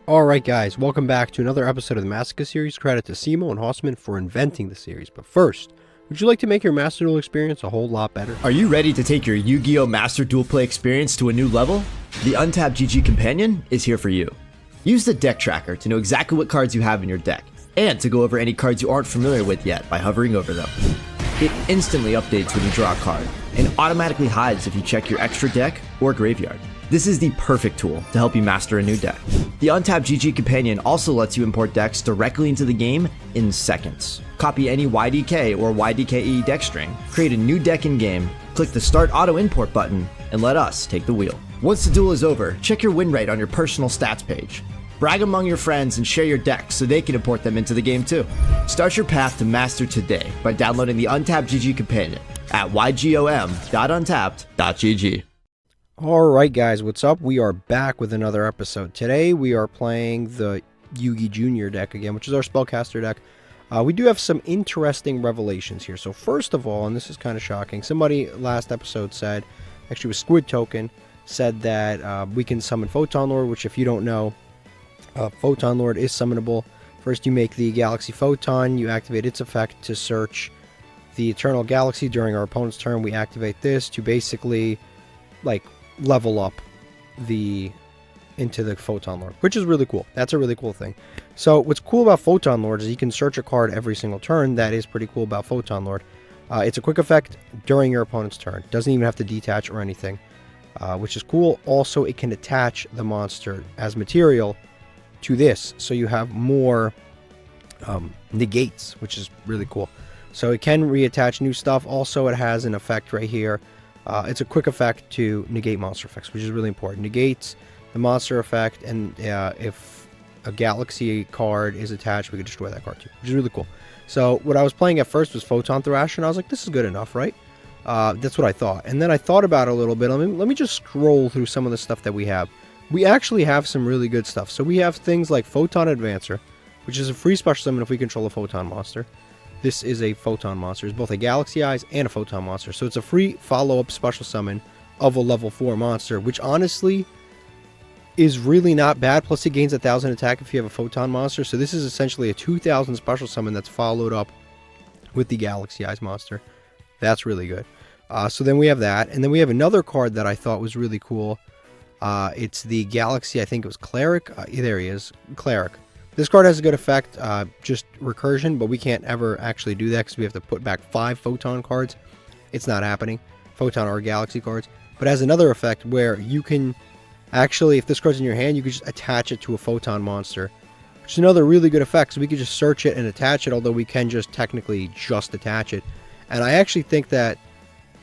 Alright guys, welcome back to another episode of the Masochist series. Credit to Cimo and Hossman for inventing the series. But first, would you like to make your Master Duel experience a whole lot better? Are you ready to take your Yu-Gi-Oh! Master Duel Play experience to a new level? The Untapped GG Companion is here for you. Use the deck tracker to know exactly what cards you have in your deck, and to go over any cards you aren't familiar with yet by hovering over them. It instantly updates when you draw a card, and automatically hides if you check your extra deck or graveyard. This is the perfect tool to help you master a new deck. The Untapped GG Companion also lets you import decks directly into the game in seconds. Copy any YDK or YDKE deck string, create a new deck in-game, click the Start Auto Import button, and let us take the wheel. Once the duel is over, check your win rate on your personal stats page. Brag among your friends and share your decks so they can import them into the game too. Start your path to master today by downloading the Untapped GG Companion at ygom.untapped.gg. Alright guys, what's up? We are back with another episode. Today we are playing the Yugi Jr. deck again, which is our spellcaster deck. We do have some interesting revelations here. So first of all, and this is kind of shocking, somebody last episode said, actually with Squid Token, said that we can summon Photon Lord, which if you don't know, Photon Lord is summonable. First you make the Galaxy Photon, you activate its effect to search the Eternal Galaxy during our opponent's turn. We activate this to basically, like, level up into the Photon Lord, which is really cool. That's a really cool thing. So what's cool about Photon Lord is you can search a card every single turn. That is pretty cool about Photon Lord. It's a quick effect during your opponent's turn. Doesn't even have to detach or anything, which is cool. Also, it can attach the monster as material to this, so you have more negates, which is really cool. So it can reattach new stuff. Also, it has an effect right here. It's a quick effect to negate monster effects, which is really important. Negates the monster effect, and if a Galaxy card is attached, we can destroy that card too, which is really cool. So what I was playing at first was Photon Thrasher, and I was like, this is good enough, right? That's what I thought. And then I thought about it a little bit. Let me just scroll through some of the stuff that we have. We actually have some really good stuff. So we have things like Photon Advancer, which is a free special summon if we control a Photon monster. This is a Photon monster. It's both a Galaxy Eyes and a Photon monster. So it's a free follow-up special summon of a level 4 monster, which honestly is really not bad. Plus it gains 1,000 attack if you have a Photon monster. So this is essentially a 2,000 special summon that's followed up with the Galaxy Eyes monster. That's really good. So then we have that. And then we have another card that I thought was really cool. It's the Galaxy, I think it was Cleric. There he is, Cleric. This card has a good effect, just recursion, but we can't ever actually do that because we have to put back 5 Photon cards. It's not happening, Photon or Galaxy cards. But it has another effect where you can actually, if this card's in your hand, you can just attach it to a Photon monster, which is another really good effect. So we can just search it and attach it, although we can just technically just attach it. And I actually think that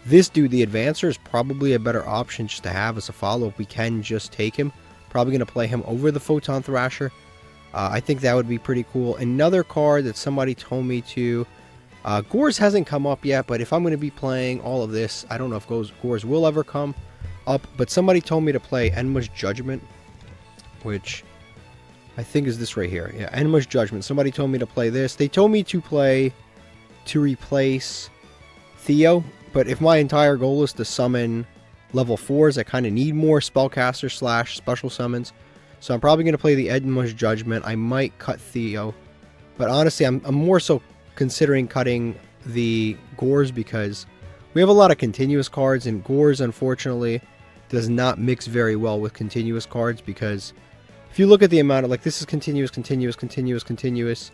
this dude, the Advancer, is probably a better option just to have as a follow-up. We can just take him. Probably going to play him over the Photon Thrasher. I think that would be pretty cool. Another card that somebody told me to... Gores hasn't come up yet, but if I'm going to be playing all of this, I don't know if Gores will ever come up, but somebody told me to play Enma's Judgment, which I think is this right here. Yeah, Enma's Judgment. Somebody told me to play this. They told me to replace Theo, but if my entire goal is to summon level 4s, I kind of need more spellcaster / special summons. So I'm probably going to play the Enma's Judgment. I might cut Theo, but honestly, I'm more so considering cutting the Gores because we have a lot of continuous cards, and Gores, unfortunately, does not mix very well with continuous cards because if you look at the amount of, like, this is continuous, continuous, continuous, continuous.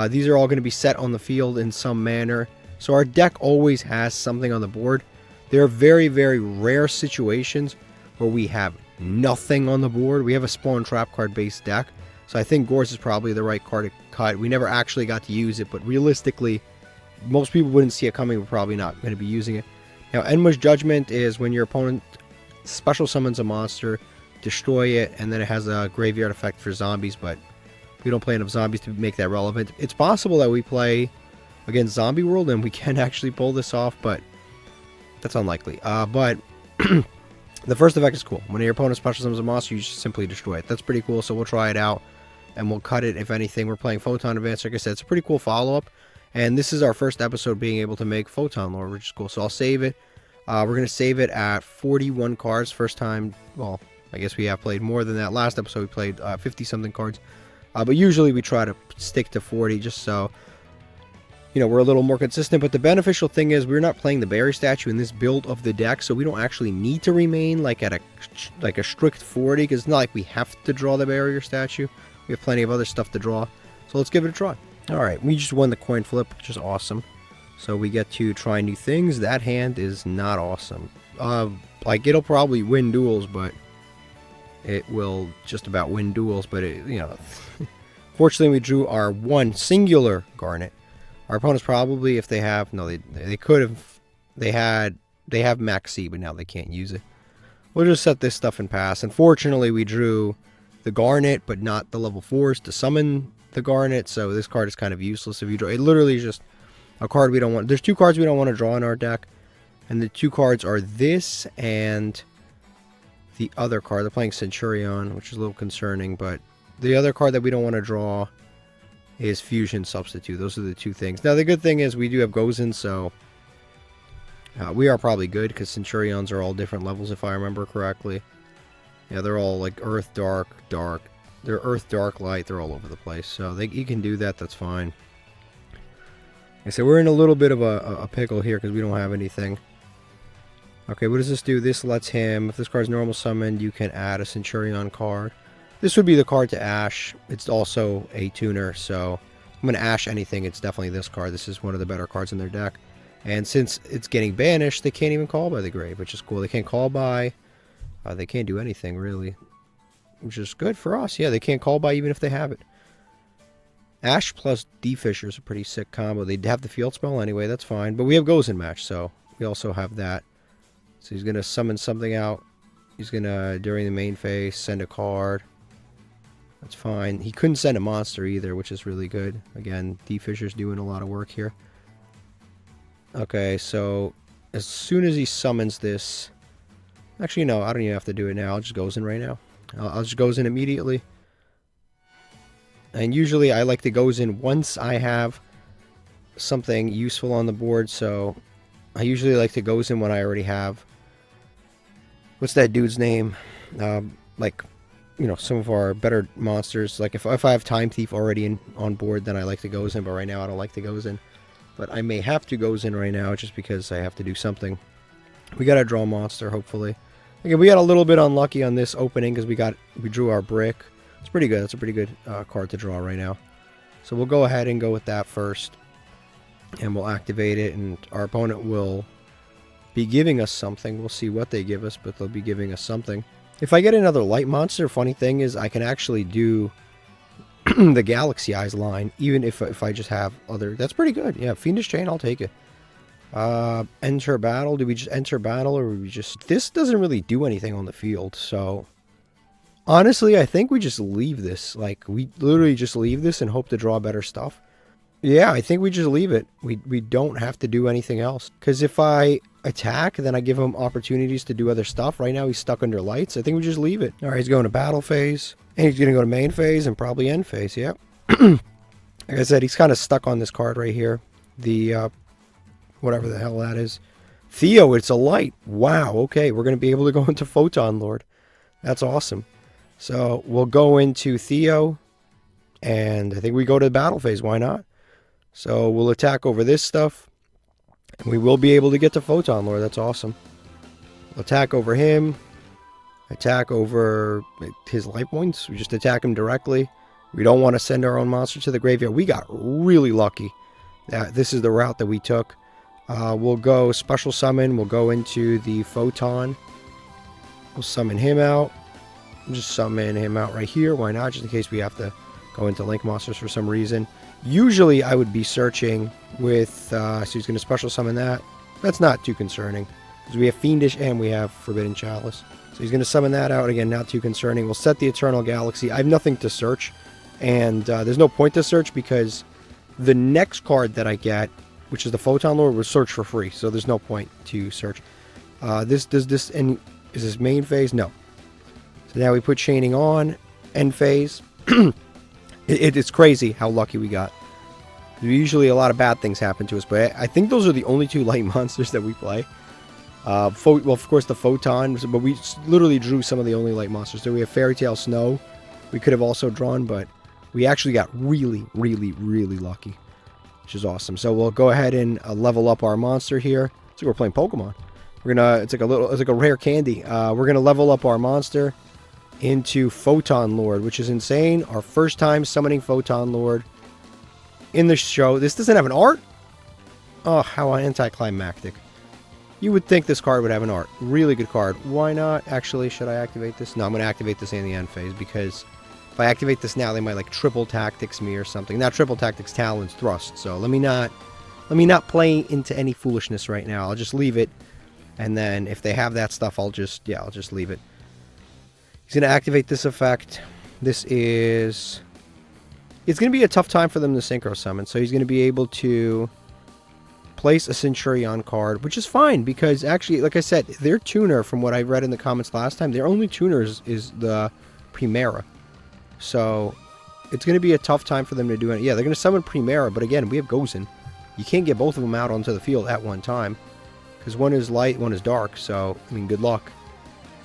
These are all going to be set on the field in some manner. So our deck always has something on the board. There are very, very rare situations where we have nothing on the board. We have a Spawn Trap card based deck, so I think Gores is probably the right card to cut. We never actually got to use it, but realistically, most people wouldn't see it coming. We're probably not going to be using it. Now, Enma's Judgment is when your opponent special summons a monster, destroy it, and then it has a graveyard effect for zombies, but we don't play enough zombies to make that relevant. It's possible that we play against Zombie World and we can actually pull this off, but that's unlikely. But the first effect is cool. When your opponent special summons a monster, you just simply destroy it. That's pretty cool, so we'll try it out, and we'll cut it if anything. We're playing Photon Advance. Like I said, it's a pretty cool follow-up, and this is our first episode being able to make Photon Lord, which is cool. So I'll save it. We're going to save it at 41 cards. First time, well, I guess we have played more than that. Last episode we played 50-something cards. But usually we try to stick to 40 just so, you know, we're a little more consistent. But the beneficial thing is we're not playing the barrier statue in this build of the deck, so we don't actually need to remain like at a strict 40, because it's not like we have to draw the barrier statue. We have plenty of other stuff to draw. So let's give it a try. Alright, we just won the coin flip, which is awesome. So we get to try new things. That hand is not awesome. Like, it'll probably win duels, but it will just about win duels. But, you know, fortunately we drew our one singular Garnet. Our opponents probably, if they have, no, they could have, they have Max C, but now they can't use it. We'll just set this stuff and pass. Unfortunately, we drew the Garnet, but not the level 4s to summon the Garnet, so this card is kind of useless if you draw. It literally is just a card we don't want. There's 2 cards we don't want to draw in our deck, and the 2 cards are this and the other card. They're playing Centurion, which is a little concerning, but the other card that we don't want to draw is Fusion Substitute. Those are the 2 things. Now, the good thing is we do have Gozen, so we are probably good, because Centurions are all different levels, if I remember correctly. Yeah, they're all like Earth, Dark, Dark. They're Earth, Dark, Light. They're all over the place. So you can do that. That's fine. Like I said, we're in a little bit of a pickle here because we don't have anything. Okay, what does this do? This lets him, if this card's normal summoned, you can add a Centurion card. This would be the card to Ash. It's also a tuner, so I'm going to Ash anything. It's definitely this card. This is one of the better cards in their deck. And since it's getting banished, they can't even call by the grave, which is cool. They can't call by. They can't do anything, really. Which is good for us. Yeah, they can't call by even if they have it. Ash plus D-Fisher is a pretty sick combo. They'd have the field spell anyway, that's fine. But we have Gozen match, so we also have that. So he's going to summon something out. He's going to, during the main phase, send a card. That's fine. He couldn't send a monster either, which is really good. Again, D-Fisher's doing a lot of work here. Okay, so as soon as he summons this... Actually, no, I don't even have to do it now. I'll just Gozen right now. I'll just Gozen immediately. And usually I like to Gozen once I have something useful on the board, so I usually like to Gozen when I already have... What's that dude's name? Like, you know, some of our better monsters. Like, if I have Time Thief already on board, then I like to Gozen, but right now I don't like to Gozen. But I may have to Gozen right now just because I have to do something. We gotta draw a monster, hopefully. Again, we got a little bit unlucky on this opening because we drew our brick. It's pretty good. It's a pretty good card to draw right now. So we'll go ahead and go with that first. And we'll activate it, and our opponent will be giving us something. We'll see what they give us, but they'll be giving us something. If I get another light monster, funny thing is I can actually do the Galaxy Eyes line, even if I just have other... That's pretty good. Yeah, Fiendish Chain, I'll take it. Enter battle. Do we just enter battle, or we just... This doesn't really do anything on the field, so... Honestly, I think we just leave this. Like, we literally just leave this and hope to draw better stuff. Yeah, I think we just leave it. We don't have to do anything else. Because if I attack, then I give him opportunities to do other stuff. Right now, he's stuck under lights. I think we just leave it. Alright, he's going to battle phase. And he's going to go to main phase and probably end phase, yep. Like I said, he's kind of stuck on this card right here. The, whatever the hell that is. Theo, it's a light. Wow, okay. We're going to be able to go into Photon Lord. That's awesome. So, we'll go into Theo. And I think we go to the battle phase. Why not? So, we'll attack over this stuff. And we will be able to get to Photon Lord. That's awesome. We'll attack over him. Attack over his life points. We just attack him directly. We don't want to send our own monster to the graveyard. We got really lucky. This is the route that we took. We'll go special summon. We'll go into the Photon. We'll summon him out. We'll just summon him out right here. Why not? Just in case we have to go into Link Monsters for some reason. Usually I would be searching with... so he's going to special summon that. That's not too concerning. Because we have Fiendish and we have Forbidden Chalice. So he's going to summon that out. Again, not too concerning. We'll set the Eternal Galaxy. I have nothing to search. And there's no point to search because the next card that I get, which is the Photon Lord, will search for free. So there's no point to search. Is this main phase? No. So now we put Chaining on. End phase. It's crazy how lucky we got. Usually a lot of bad things happen to us. But I think those are the only 2 light monsters that we play. Well, of course, the Photon, but we literally drew some of the only light monsters. So we have Fairy Tale Snow. We could have also drawn, but we actually got really, really, really lucky, which is awesome. So we'll go ahead and level up our monster here. It's like we're playing Pokemon. It's like a rare candy. We're gonna level up our monster into Photon Lord, which is insane. Our first time summoning Photon Lord in the show. This doesn't have an art? Oh, how anticlimactic. You would think this card would have an art. Really good card. Why not? Actually, should I activate this? No, I'm going to activate this in the end phase, because if I activate this now, they might like triple tactics me or something. Not triple tactics, talons, thrust. So let me not play into any foolishness right now. I'll just leave it. And then if they have that stuff, I'll just leave it. He's going to activate this effect. It's going to be a tough time for them to synchro summon. So he's going to be able to place a Centurion card, which is fine, because actually, like I said, their tuner, from what I read in the comments last time, their only tuner is the Primera. So it's going to be a tough time for them to do it. Yeah, they're going to summon Primera, but again, we have Gozen. You can't get both of them out onto the field at one time, because one is light, one is dark. So, I mean, good luck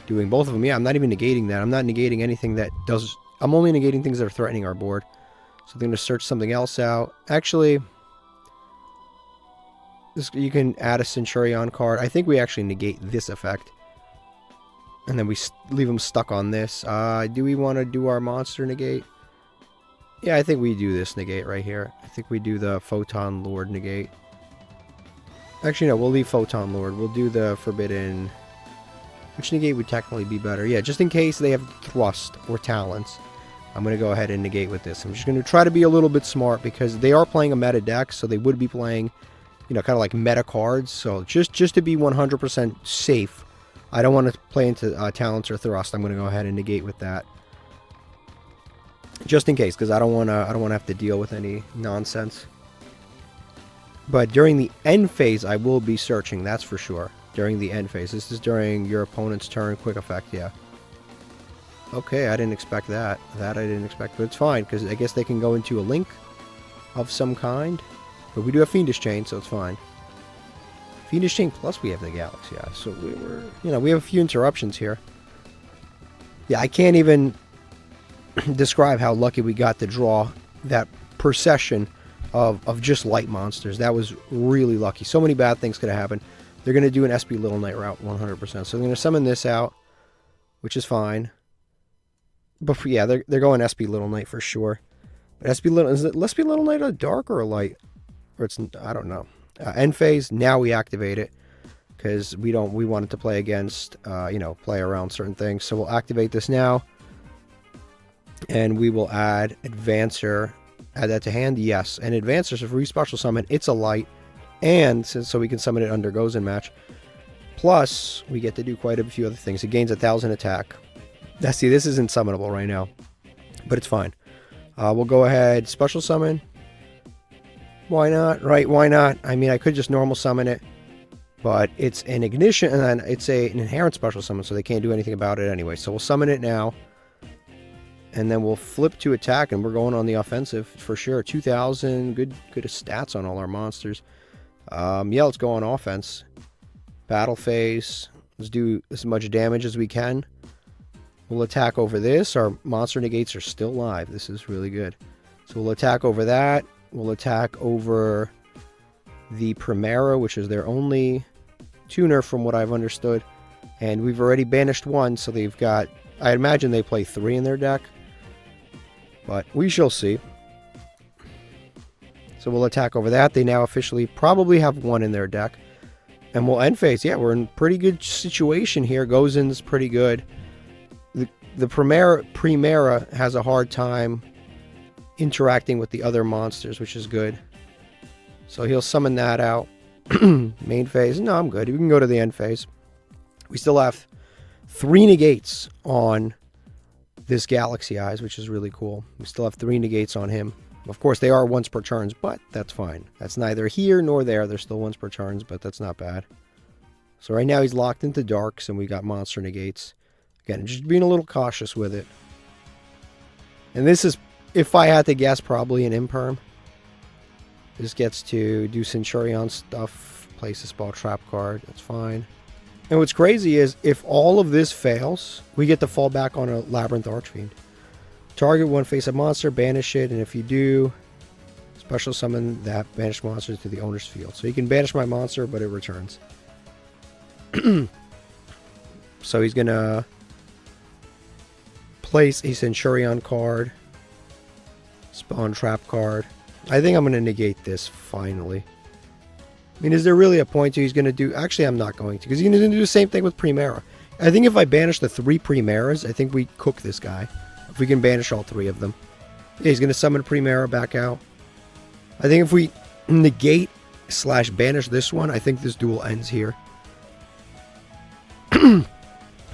doing both of them. Yeah, I'm not even negating that. I'm not negating anything that does... I'm only negating things that are threatening our board. So they're going to search something else out. Actually... you can add a Centurion card. I think we actually negate this effect. And then we leave them stuck on this. Do we want to do our monster negate? Yeah, I think we do this negate right here. I think we do the Photon Lord negate. Actually, no, we'll leave Photon Lord. We'll do the Forbidden... Which negate would technically be better? Yeah, just in case they have Thrust or Talents. I'm going to go ahead and negate with this. I'm just going to try to be a little bit smart, because they are playing a meta deck, so they would be playing... you know, kind of like meta cards. So just to be 100% safe, I don't want to play into Talents or Thrust. I'm going to go ahead and negate with that, just in case, because I don't want to have to deal with any nonsense. But during the end phase, I will be searching. That's for sure. During the end phase, this is during your opponent's turn. Quick effect, yeah. Okay, I didn't expect that. That I didn't expect, but it's fine, because I guess they can go into a link of some kind. But we do have Fiendish Chain, so it's fine. Fiendish Chain plus we have the Galaxy Eye. So we have a few interruptions here. Yeah, I can't even describe how lucky we got to draw that procession of just light monsters. That was really lucky. So many bad things could have happened. They're going to do an SP Little Knight route 100%. So they're going to summon this out, which is fine. But yeah, they're going SP Little Knight for sure. But is it SP Little Knight a dark or a light? Or it's, I don't know. End phase, now we activate it, because we want it to play against, play around certain things. So we'll activate this now, and we will add Advancer. Add that to hand, yes. And Advancer, so if we special summon, it's a light, and so we can summon it under Gozen match. Plus, we get to do quite a few other things. It gains 1,000 attack. See, this isn't summonable right now, but it's fine. We'll go ahead, special summon. Why not? Right, why not? I mean, I could just normal summon it, but it's an ignition, and then it's an inherent special summon, so they can't do anything about it anyway. So we'll summon it now, and then we'll flip to attack, and we're going on the offensive for sure. 2,000, good stats on all our monsters. Yeah, let's go on offense. Battle phase. Let's do as much damage as we can. We'll attack over this. Our monster negates are still live. This is really good. So we'll attack over that. We'll attack over the Primera, which is their only tuner from what I've understood. And we've already banished one, so they've got... I imagine they play 3 in their deck. But we shall see. So we'll attack over that. They now officially probably have 1 in their deck. And we'll end phase. Yeah, we're in pretty good situation here. Gozen's pretty good. The Primera has a hard time interacting with the other monsters, which is good. So he'll summon that out. Main phase. No, I'm good. We can go to the end phase. We still have 3 negates on this Galaxy Eyes, which is really cool. We still have 3 negates on him. Of course, they are once per turns, but that's fine. That's neither here nor there. They're still once per turns, but that's not bad. So right now he's locked into darks, and we got monster negates. Again, just being a little cautious with it. And this is, if I had to guess, probably an imperm. This gets to do Centurion stuff, place a spell trap card. That's fine. And what's crazy is if all of this fails, we get to fall back on a Labyrinth Archfiend. Target one face-up monster, banish it, and if you do, special summon that banished monster to the owner's field. So you can banish my monster, but it returns. So he's going to place a Centurion card, spawn trap card. I think I'm going to negate this finally. I mean, is there really a point to he's going to do... Actually, I'm not going to, because he's going to do the same thing with Primera. I think if I banish the 3 Primeras, I think we cook this guy. If we can banish all 3 of them. Yeah, he's going to summon Primera back out. I think if we negate / banish this one, I think this duel ends here.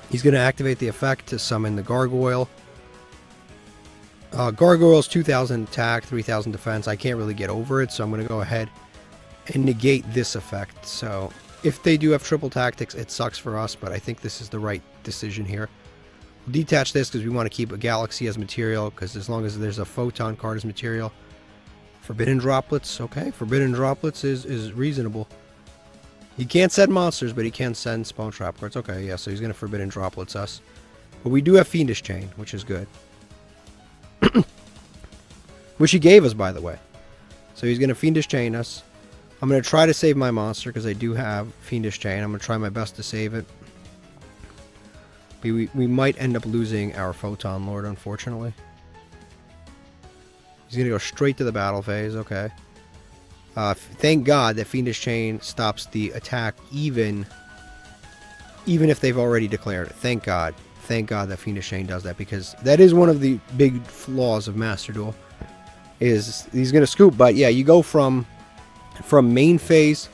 He's going to activate the effect to summon the Gargoyle. Gargoyle's 2,000 attack, 3,000 defense. I can't really get over it, so I'm going to go ahead and negate this effect. So if they do have triple tactics, it sucks for us, but I think this is the right decision here. We'll detach this because we want to keep a Galaxy as material, because as long as there's a Photon card as material. Forbidden Droplets, okay. Forbidden Droplets is reasonable. He can't send monsters, but he can send spawn trap cards. Okay, yeah, so he's going to Forbidden Droplets us. But we do have Fiendish Chain, which is good. Which he gave us, by the way. So he's going to Fiendish Chain us. I'm going to try to save my monster because I do have Fiendish Chain. I'm going to try my best to save it. We might end up losing our Photon Lord, unfortunately. He's going to go straight to the battle phase. Okay. Thank God that Fiendish Chain stops the attack even if they've already declared it. Thank God. Thank God that Fiendish Chain does that, because that is one of the big flaws of Master Duel. Is he's going to scoop, but yeah, you go from main phase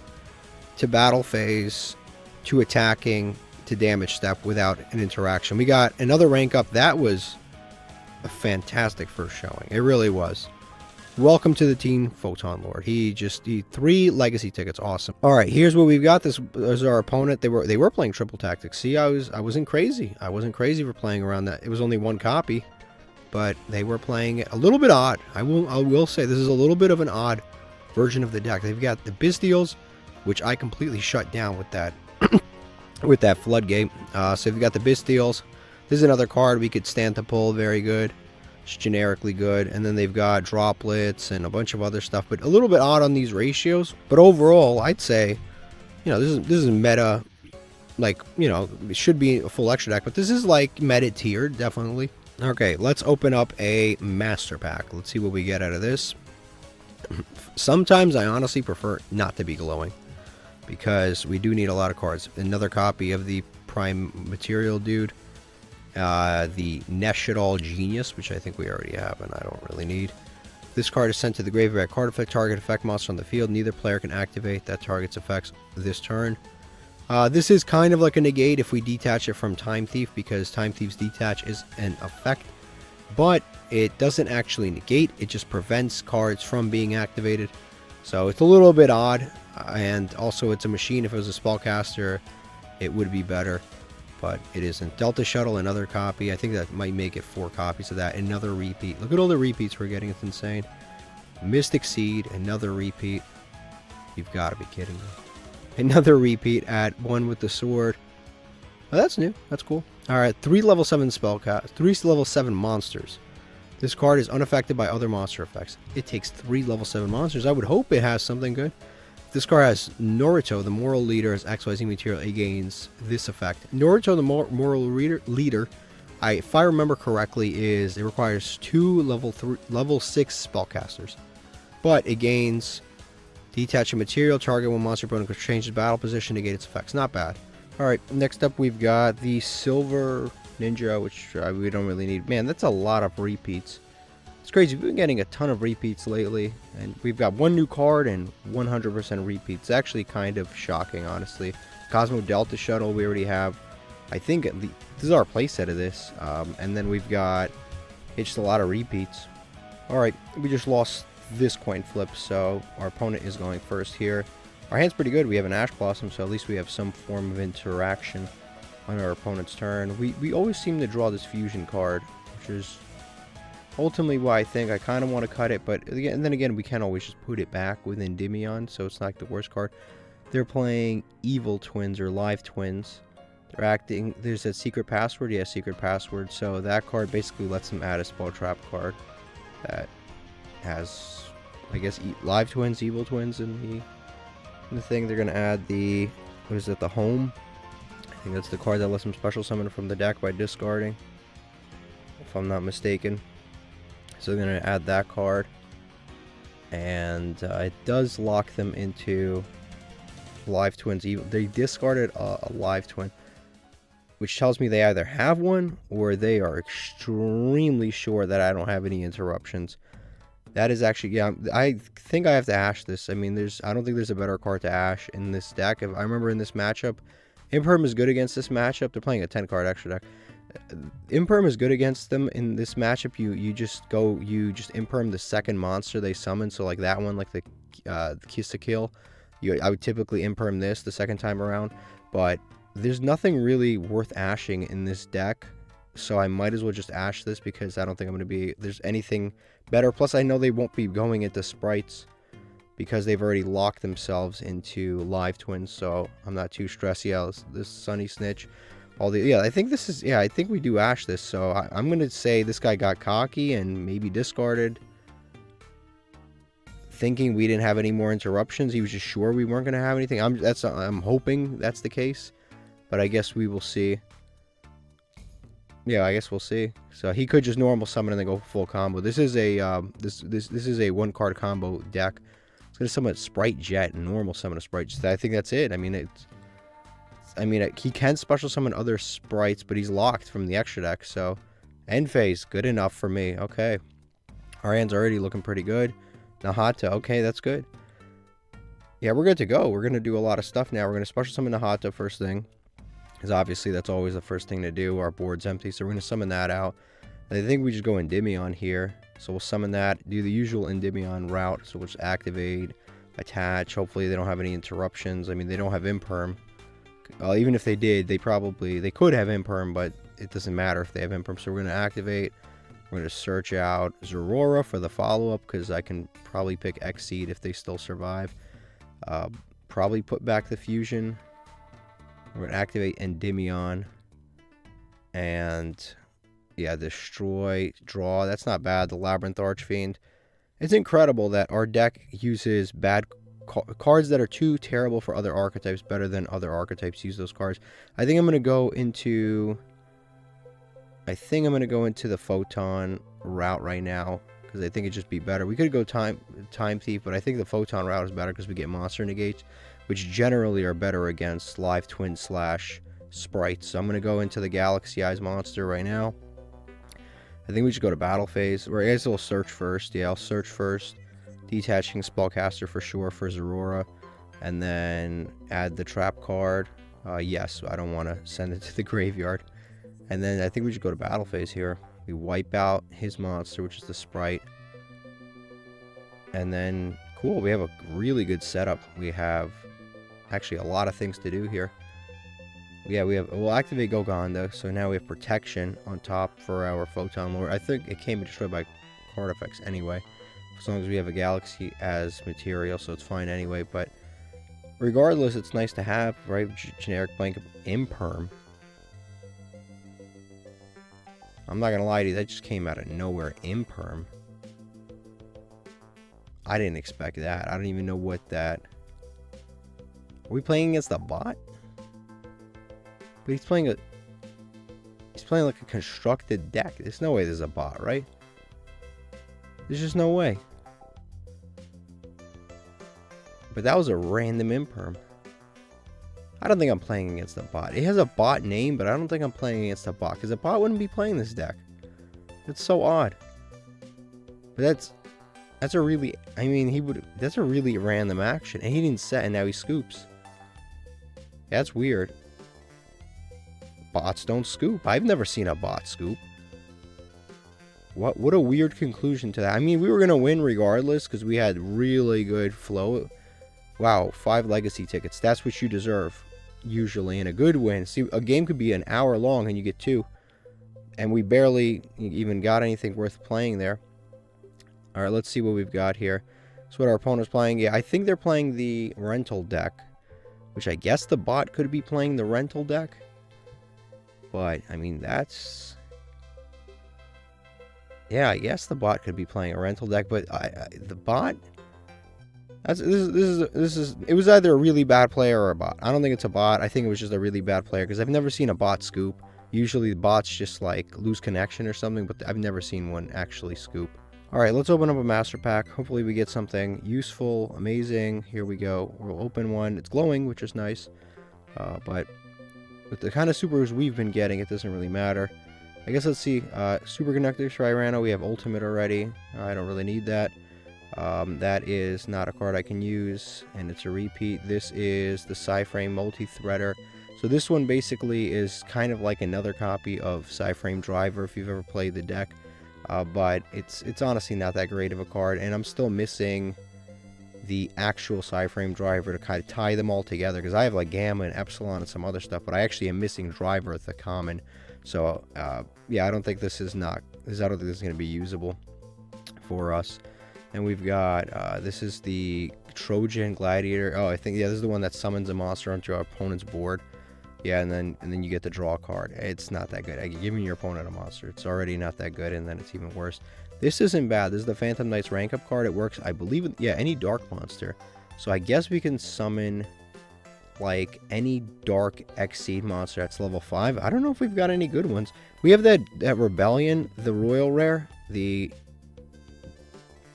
to battle phase to attacking to damage step without an interaction. We got another rank up. That was a fantastic first showing. It really was. Welcome to the team, Photon Lord. He 3 legacy tickets. Awesome. All right, here's what we've got. This is our opponent. They were playing triple tactics. See, I wasn't crazy. I wasn't crazy for playing around that. It was only 1 copy, but they were playing it a little bit odd. I will say this is a little bit of an odd version of the deck. They've got the Bystials, which I completely shut down with that with that floodgate. So you've got the Bystials. This is another card we could stand to pull. Very good. It's generically good. And then they've got droplets and a bunch of other stuff, but a little bit odd on these ratios. But overall, I'd say, this is meta. Like, it should be a full extra deck, but this is like meta tiered, definitely. Okay, let's open up a master pack. Let's see what we get out of this. Sometimes I honestly prefer not to be glowing, because we do need a lot of cards. Another copy of the Prime Material dude. The Neshadal Genius, which I think we already have and I don't really need. This card is sent to the graveyard. Card effect, target effect monster on the field. Neither player can activate that target's effects this turn. This is kind of like a negate if we detach it from Time Thief, because Time Thief's detach is an effect. But it doesn't actually negate, it just prevents cards from being activated. So it's a little bit odd, and also it's a machine. If it was a spellcaster, it would be better, but it isn't. Delta Shuttle, another copy. I think that might make it 4 copies of that. Another repeat. Look at all the repeats we're getting, it's insane. Mystic Seed, another repeat. You've got to be kidding me. Another repeat at 1 with the sword. Oh, that's new. That's cool. Alright, 3 level 7 spellcast, 3 level 7 monsters. This card is unaffected by other monster effects. It takes 3 level 7 monsters. I would hope it has something good. This card has Naruto, the moral leader, as XYZ material. It gains this effect. Naruto, the moral leader, if I remember correctly, it requires 2 level 6 spellcasters. But it gains detach a material, target one monster opponent can change its battle position, negate its effects. Not bad. Alright, next up we've got the Silver Ninja, which we don't really need. Man, that's a lot of repeats. It's crazy. We've been getting a ton of repeats lately, and we've got 1 new card and 100% repeats. It's actually kind of shocking, honestly. Cosmo Delta Shuttle we already have. I think this is our playset of this. And then we've got just a lot of repeats. Alright, we just lost this coin flip, so our opponent is going first here. Our hand's pretty good. We have an Ash Blossom, so at least we have some form of interaction on our opponent's turn. We always seem to draw this fusion card, which is ultimately why I think I kind of want to cut it, but then again, we can always just put it back with Endymion, so it's not the worst card. They're playing Evil Twins or Live Twins. They're acting. There's a secret password. Yeah, secret password. So that card basically lets them add a spell trap card that has, I guess, live twins, evil twins in the thing. They're gonna add the, what is it? The home. I think that's the card that lets them special summon from the deck by discarding, if I'm not mistaken. So they're gonna add that card, and it does lock them into live twins. They discarded a live twin, which tells me they either have one or they are extremely sure that I don't have any interruptions. That is actually, yeah, I think I have to ash this. I mean, I don't think there's a better card to ash in this deck. If I remember in this matchup, Imperm is good against this matchup. They're playing a 10 card extra deck. Imperm is good against them in this matchup. You just Imperm the second monster they summon. So like that one, like the Kiss to Kill. I would typically Imperm this the second time around, but there's nothing really worth ashing in this deck, so I might as well just ash this because I don't think there's anything better. Plus, I know they won't be going into sprites because they've already locked themselves into live twins, so I'm not too stressed. Yeah, this Sunny Snitch, I think we do ash this. So I'm gonna say this guy got cocky and maybe discarded, thinking we didn't have any more interruptions. He was just sure we weren't gonna have anything. I'm hoping that's the case, but I guess we will see. Yeah, I guess we'll see. So he could just normal summon and then go full combo. This is a this is a 1-card combo deck. It's gonna summon Sprite Jet and normal summon a Sprite Jet. I think that's it. I mean, he can special summon other sprites, but he's locked from the extra deck. So end phase, good enough for me. Okay, our hand's already looking pretty good. Nahata, okay, that's good. Yeah, we're good to go. We're gonna do a lot of stuff now. We're gonna special summon Nahata first thing, because obviously that's always the first thing to do. Our board's empty, so we're going to summon that out. And I think we just go Endymion here. So we'll summon that, do the usual Endymion route. So we'll just activate, attach. Hopefully they don't have any interruptions. I mean, they don't have Imperm. Even if they did, they could have Imperm, but it doesn't matter if they have Imperm. So we're going to activate. We're going to search out Zorora for the follow-up, because I can probably pick Xseed if they still survive. Probably put back the fusion. We're going to activate Endymion, and yeah, destroy, draw. That's not bad. The Labyrinth Archfiend. It's incredible that our deck uses bad cards that are too terrible for other archetypes better than other archetypes use those cards. I think I'm going to go into the Photon route right now, because I think it'd just be better. We could go Time Thief, but I think the Photon route is better because we get monster negates, which generally are better against live twin / sprites. So I'm going to go into the Galaxy Eyes monster right now. I think we should go to battle phase. Or I guess we'll search first. Yeah, I'll search first. Detaching Spellcaster for sure for Zorora. And then add the trap card. Yes, I don't want to send it to the graveyard. And then I think we should go to battle phase here. We wipe out his monster, which is the sprite. And then, cool, we have a really good setup. We have actually a lot of things to do here. Yeah, we'll activate Goganda, so now we have protection on top for our Photon Lord. I think it can be destroyed by card effects anyway, as long as we have a Galaxy as material, so it's fine anyway. But regardless, it's nice to have, right? Generic blanket Imperm. I'm not gonna lie to you, that just came out of nowhere. Imperm. I didn't expect that. I don't even know what that... Are we playing against the bot? But he's playing like a constructed deck. There's no way there's a bot, right? There's just no way. But that was a random Imperm. I don't think I'm playing against a bot. It has a bot name, but I don't think I'm playing against a bot, because a bot wouldn't be playing this deck. That's so odd. But that's a really, I mean, that's a really random action. And he didn't set, and now he scoops. That's weird. Bots don't scoop. I've never seen a bot scoop. What a weird conclusion to that. I mean, we were going to win regardless, because we had really good flow. Wow, 5 legacy tickets. That's what you deserve, usually, in a good win. See, a game could be an hour long, and you get 2. And we barely even got anything worth playing there. Alright, let's see what we've got here. That's what our opponent's playing. Yeah, I think they're playing the rental deck, which I guess the bot could be playing the rental deck. But, I mean, that's... Yeah, I guess the bot could be playing a rental deck, but the bot... This is it was either a really bad player or a bot. I don't think it's a bot. I think it was just a really bad player, because I've never seen a bot scoop. Usually the bots just like lose connection or something, but I've never seen one actually scoop. Alright, let's open up a master pack. Hopefully we get something useful, amazing. Here we go. We'll open one. It's glowing, which is nice. But with the kind of supers we've been getting, it doesn't really matter. I guess let's see. Super Conductor Trirano. We have Ultimate already. I don't really need that. That is not a card I can use, and it's a repeat. This is the Psyframe Multi-Threader. So this one basically is kind of like another copy of Psyframe Driver if you've ever played the deck. But it's honestly not that great of a card, and I'm still missing the actual Psyframe Driver to kind of tie them all together, because I have like Gamma and Epsilon and some other stuff, but I actually am missing Driver at the common. So yeah, I don't think this is going to be usable for us. And we've got this is the Trojan Gladiator. Oh, I think, yeah, this is the one that summons a monster onto our opponent's board. Yeah, and then you get the draw card. It's not that good. Giving your opponent a monster, it's already not that good, and then it's even worse. This isn't bad. This is the Phantom Knight's rank up card. It works, I believe, yeah, any dark monster. So I guess we can summon like any dark Xseed monster that's level 5. I don't know if we've got any good ones. We have that Rebellion, the Royal Rare, the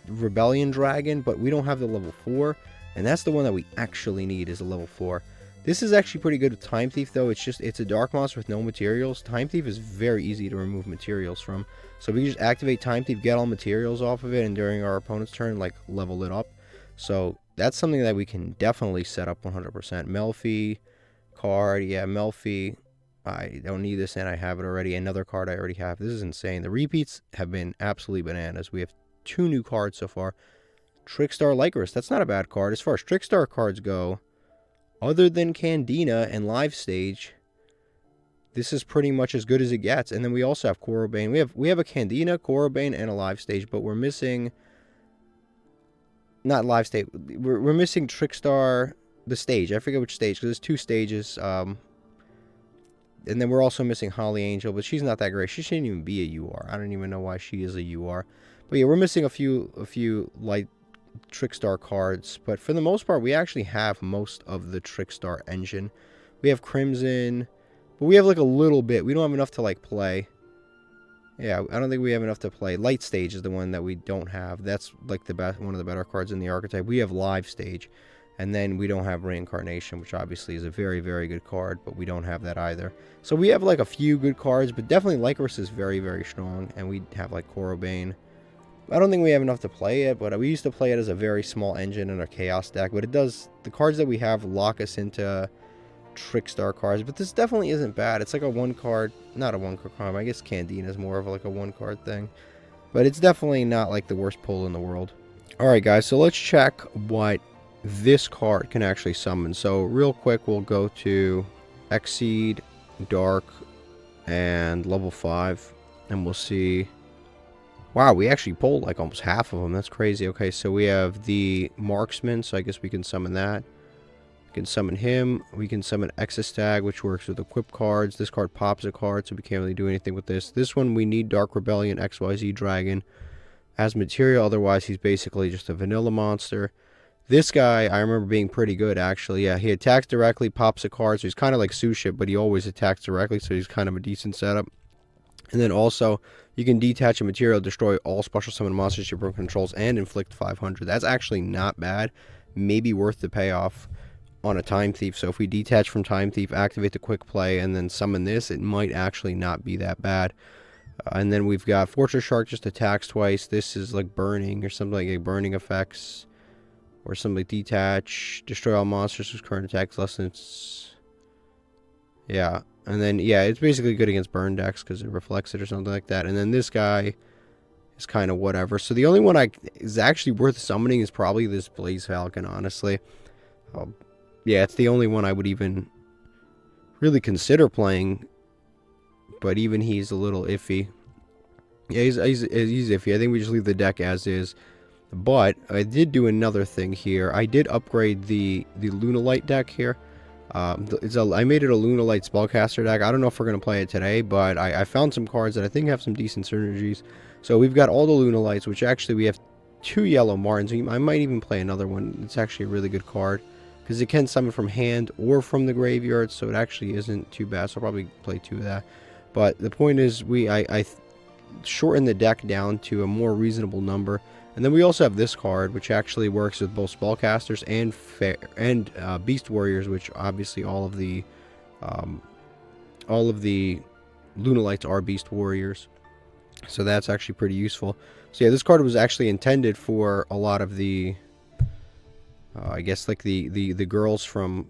Rebellion Dragon, but we don't have the level 4, and that's the one that we actually need, is a level 4. This is actually pretty good with Time Thief, though. It's a dark monster with no materials. Time Thief is very easy to remove materials from, so we can just activate Time Thief, get all materials off of it, and during our opponent's turn, like, level it up. So that's something that we can definitely set up 100%. Melfi card, yeah, Melfi. I don't need this, and I have it already. Another card I already have. This is insane. The repeats have been absolutely bananas. We have 2 new cards so far. Trickstar Lycoris. That's not a bad card. As far as Trickstar cards go, other than Candina and Live Stage, this is pretty much as good as it gets. And then we also have Korobane. We have a Candina, Korobane, and a Live Stage, but we're missing... Not Live Stage. We're missing Trickstar, the stage. I forget which stage, because there's 2 stages. And then we're also missing Holly Angel, but she's not that great. She shouldn't even be a UR. I don't even know why she is a UR. But yeah, we're missing a few light Trickstar cards, but for the most part, we actually have most of the Trickstar engine. We have Crimson, but we have like a little bit. We don't have enough to like play. Yeah, I don't think we have enough to play. Light Stage is the one that we don't have. That's like the best, one of the better cards in the archetype. We have Live Stage, and then we don't have Reincarnation, which obviously is a very, very good card, but we don't have that either. So we have like a few good cards, but definitely Lycoris is very, very strong, and we have like Korobane. I don't think we have enough to play it, but we used to play it as a very small engine in our Chaos deck. But it does, the cards that we have lock us into Trickstar cards. But this definitely isn't bad. It's like a 1 card, not a 1 card. I guess Candina is more of like a 1 card thing. But it's definitely not like the worst pull in the world. Alright guys, so let's check what this card can actually summon. So real quick, we'll go to Xseed, Dark, and level 5. And we'll see... Wow, we actually pulled like almost half of them. That's crazy. Okay, so we have the Marksman, so I guess we can summon that. We can summon him. We can summon Exostag, which works with equip cards. This card pops a card, so we can't really do anything with this. This one, we need Dark Rebellion XYZ Dragon as material. Otherwise, he's basically just a vanilla monster. This guy, I remember being pretty good, actually. Yeah, he attacks directly, pops a card, so he's kind of like Suship, but he always attacks directly, so he's kind of a decent setup. And then also, you can detach a material, destroy all special summon monsters your opponent controls, and inflict 500. That's actually not bad. Maybe worth the payoff on a Time Thief. So if we detach from Time Thief, activate the quick play, and then summon this, it might actually not be that bad. And then we've got Fortress Shark, just attacks twice. This is like burning or something like burning effects. Or something like detach, destroy all monsters whose current attacks less than... Yeah. And then, yeah, it's basically good against burn decks because it reflects it or something like that. And then this guy is kind of whatever. So the only one is actually worth summoning is probably this Blaze Falcon, honestly. Yeah, it's the only one I would even really consider playing. But even he's a little iffy. Yeah, he's iffy. I think we just leave the deck as is. But I did do another thing here. I did upgrade the Lunalight deck here. I made it a Lunalight spellcaster deck. I don't know if we're going to play it today, but I found some cards that I think have some decent synergies. So we've got all the Lunalights, which actually we have 2 yellow Martins. I might even play another one. It's actually a really good card because it can summon from hand or from the graveyard, so it actually isn't too bad. So I'll probably play 2 of that. But the point is, I shortened the deck down to a more reasonable number. And then we also have this card, which actually works with both spellcasters and beast warriors, which obviously all of the Lunalights are beast warriors. So that's actually pretty useful. So yeah, this card was actually intended for a lot of the, I guess like the girls from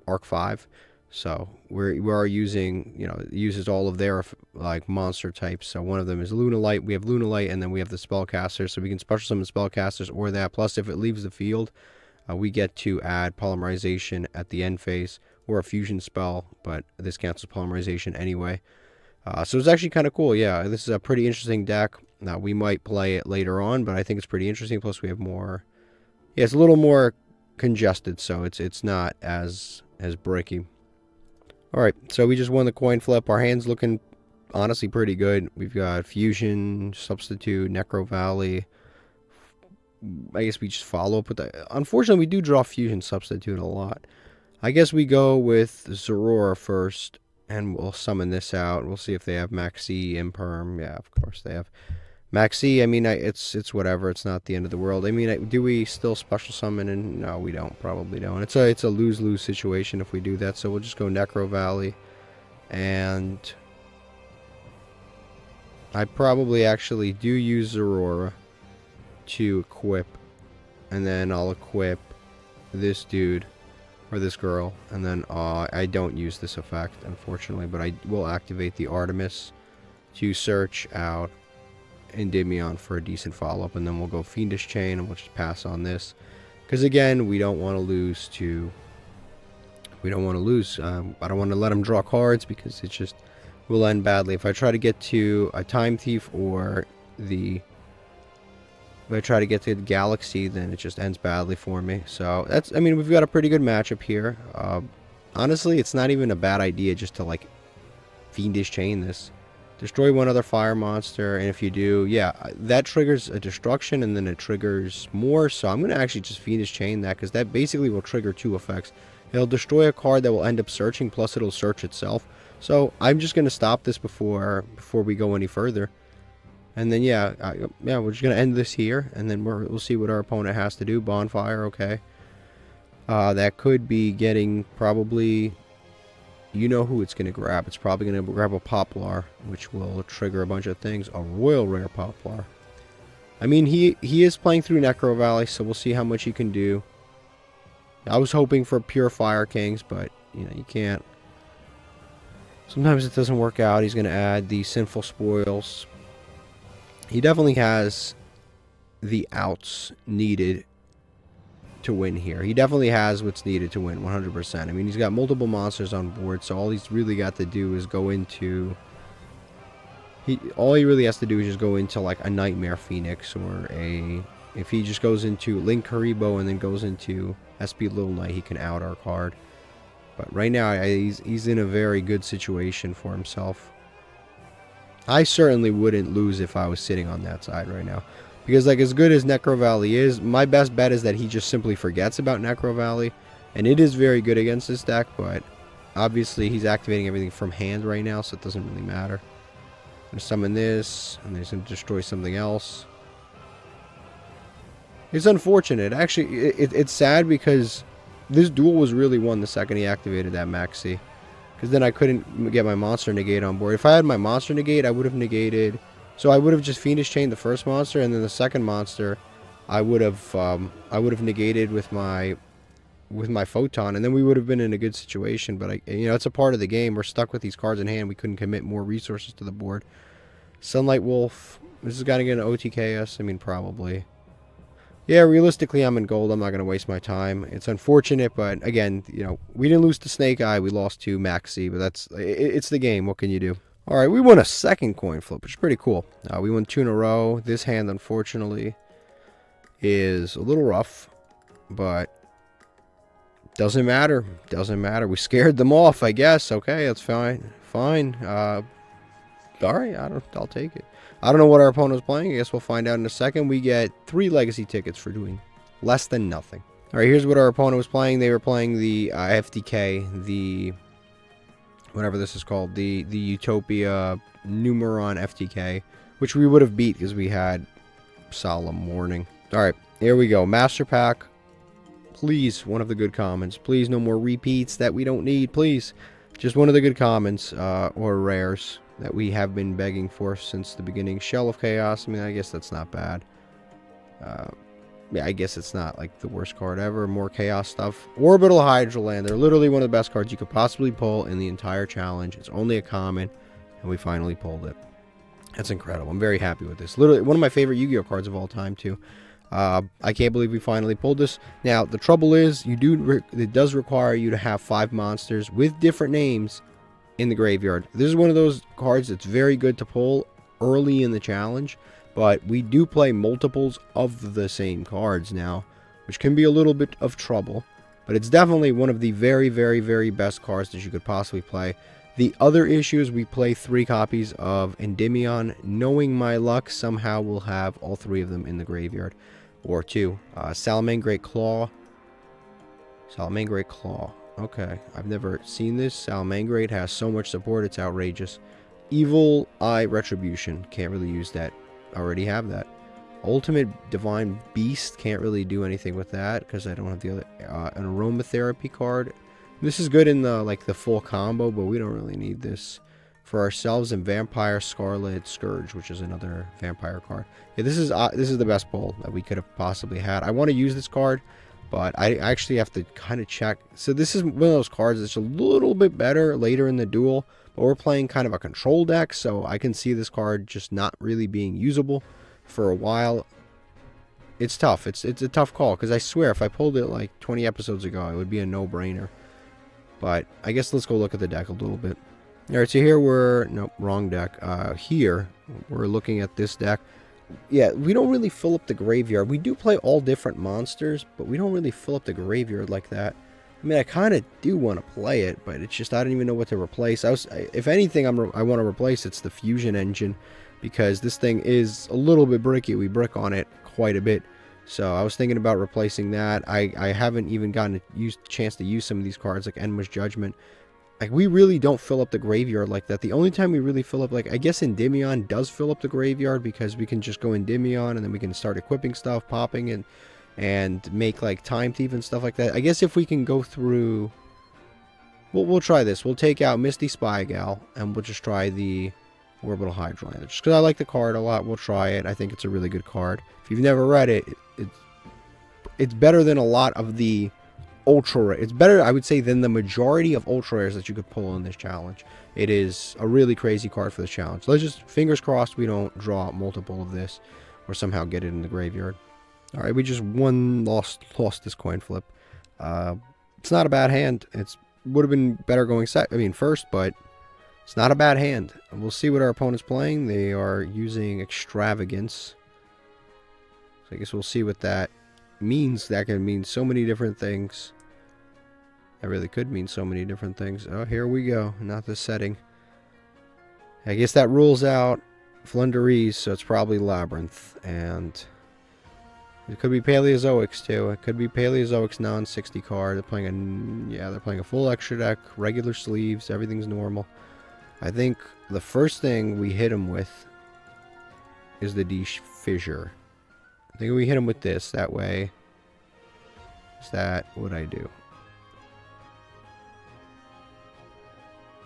Arc 5. So we are using, it uses all of their like monster types. So one of them is Lunalight. We have Lunalight, and then we have the spellcasters. So we can special summon spellcasters or that. Plus, if it leaves the field, we get to add polymerization at the end phase or a fusion spell. But this cancels polymerization anyway. So it's actually kind of cool. Yeah, this is a pretty interesting deck. Now we might play it later on, but I think it's pretty interesting. Plus, we have more. Yeah, it's a little more congested, so it's not as bricky. Alright, so we just won the coin flip. Our hand's looking honestly pretty good. We've got Fusion, Substitute, Necro Valley. I guess we just follow up with that. Unfortunately, we do draw Fusion Substitute a lot. I guess we go with Zorora first, and we'll summon this out. We'll see if they have Maxi, Imperm. Yeah, of course they have. Maxi, I mean, it's whatever. It's not the end of the world. I mean, do we still special summon? And no, we don't. Probably don't. It's a lose-lose situation if we do that. So we'll just go Necro Valley, and I probably actually do use Zorora to equip, and then I'll equip this dude or this girl, and then I don't use this effect, unfortunately, but I will activate the Artemis to search out Endymion for a decent follow-up, and then we'll go Fiendish Chain, and we'll just pass on this because again we don't want to lose I don't want to let him draw cards because it just will end badly. If I try to get to a Time Thief or if I try to get to the Galaxy, then it just ends badly for me. So I mean, we've got a pretty good matchup here. Honestly, it's not even a bad idea just to like Fiendish Chain this. Destroy one other fire monster, and if you do, yeah, that triggers a destruction, and then it triggers more, so I'm going to actually just Fiendish Chain that, because that basically will trigger 2 effects. It'll destroy a card that will end up searching, plus it'll search itself. So I'm just going to stop this before we go any further. And then, yeah, we're just going to end this here, and then we'll see what our opponent has to do. Bonfire, okay. That could be getting probably... You know who it's going to grab. It's probably going to grab a Poplar, which will trigger a bunch of things. A Royal Rare Poplar. I mean, he is playing through Necro Valley, so we'll see how much he can do. I was hoping for pure Fire Kings, but, you can't. Sometimes it doesn't work out. He's going to add the Sinful Spoils. He definitely has the outs needed to win here. He definitely has what's needed to win 100%. I mean, he's got multiple monsters on board, so all he's really got to do is go into all he really has to do is just go into like a Nightmare Phoenix, or if he just goes into Link Haribo and then goes into SP Little Knight, he can out our card. But right now he's in a very good situation for himself. I certainly wouldn't lose if I was sitting on that side right now. Because, like, as good as Necro Valley is, my best bet is that he just simply forgets about Necro Valley. And it is very good against this deck, but obviously he's activating everything from hand right now, so it doesn't really matter. I'm going to summon this, and then he's going to destroy something else. It's unfortunate. Actually, it's sad because this duel was really won the second he activated that Maxi. Because then I couldn't get my Monster Negate on board. If I had my Monster Negate, I would have negated... So I would have just Fiendish Chained the first monster, and then the second monster, I would have negated with my Photon, and then we would have been in a good situation. But it's a part of the game. We're stuck with these cards in hand. We couldn't commit more resources to the board. Sunlight Wolf. This is gonna get an OTK us. I mean, probably. Yeah, realistically, I'm in gold. I'm not gonna waste my time. It's unfortunate, but again, we didn't lose to Snake Eye. We lost to Maxi, but it's the game. What can you do? Alright, we won a second coin flip, which is pretty cool. We won 2 in a row. This hand, unfortunately, is a little rough, but Doesn't matter. Doesn't matter. We scared them off, I guess. Okay, that's fine. Fine. All right, I'll take it. I don't know what our opponent was playing. I guess we'll find out in a second. We get 3 legacy tickets for doing less than nothing. All right, here's what our opponent was playing. They were playing the FDK, the whatever this is called, the Utopia Numeron FTK, which we would have beat because we had Solemn Warning. All right, here we go. Master Pack. Please, one of the good commons. Please, no more repeats that we don't need. Please, just one of the good commons or rares that we have been begging for since the beginning. Shell of Chaos. I mean, I guess that's not bad. Yeah, I guess it's not like the worst card ever. More chaos stuff. Orbital Hydra Land. They're literally one of the best cards you could possibly pull in the entire challenge. It's only a common, and we finally pulled it. That's incredible. I'm very happy with this. Literally one of my favorite Yu-Gi-Oh cards of all time, too. I can't believe we finally pulled this. Now, the trouble is, it does require you to have 5 monsters with different names in the graveyard. This is one of those cards that's very good to pull early in the challenge, but we do play multiples of the same cards now, which can be a little bit of trouble, but it's definitely one of the very, very, very best cards that you could possibly play. The other issue is we play 3 copies of Endymion. Knowing my luck, somehow we'll have all 3 of them in the graveyard. Or 2. Salamangreat Claw. Salamangreat Claw. Okay, I've never seen this. Salamangreat has so much support, it's outrageous. Evil Eye Retribution. Can't really use that. Already have that. Ultimate Divine Beast. Can't really do anything with that because I don't have the other. An Aromatherapy card. This is good in the the full combo, but we don't really need this for ourselves. And Vampire Scarlet Scourge, which is another vampire card. Yeah, this is the best pull that we could have possibly had. I want to use this card, but I actually have to kind of check. So this is one of those cards that's a little bit better later in the duel, but we're playing kind of a control deck, so I can see this card just not really being usable for a while. It's tough. It's a tough call, because I swear if I pulled it like 20 episodes ago, it would be a no-brainer. But I guess let's go look at the deck a little bit. Alright, so here we're... Nope, wrong deck. Here, we're looking at this deck. Yeah, we don't really fill up the graveyard. We do play all different monsters, but we don't really fill up the graveyard like that. I mean, I kind of do want to play it, but it's just I don't even know what to replace. If anything I want to replace, it's the Fusion Engine, because this thing is a little bit bricky. We brick on it quite a bit. So I was thinking about replacing that. I haven't even gotten a chance to use some of these cards, like Enma's Judgment. Like, we really don't fill up the graveyard like that. The only time we really fill up, like, I guess Endymion does fill up the graveyard, because we can just go Endymion, and then we can start equipping stuff, popping, and make, like, Time Thief and stuff like that. I guess if we can go through... We'll try this. We'll take out Misty Spy Gal, and we'll just try the Orbital Hydra Land. Just because I like the card a lot, we'll try it. I think it's a really good card. If you've never read it, it's better than a lot of the ultra rare. It's better, I would say, than the majority of ultra rares that you could pull in this challenge. It is a really crazy card for this challenge. Let's just, fingers crossed, we don't draw multiple of this or somehow get it in the graveyard. All right, we just lost this coin flip. It's not a bad hand. It would have been better going first, but it's not a bad hand. We'll see what our opponent's playing. They are using Extravagance. So I guess we'll see what that means. That can mean so many different things. That really could mean so many different things. Oh, here we go. Not the setting. I guess that rules out Flunderies, so it's probably Labyrinth. And it could be Paleozoics too. It could be Paleozoics non-60 card. They're playing a full extra deck, regular sleeves, everything's normal. I think the first thing we hit him with is the Fissure. I think we hit him with this. That way, is that what I do?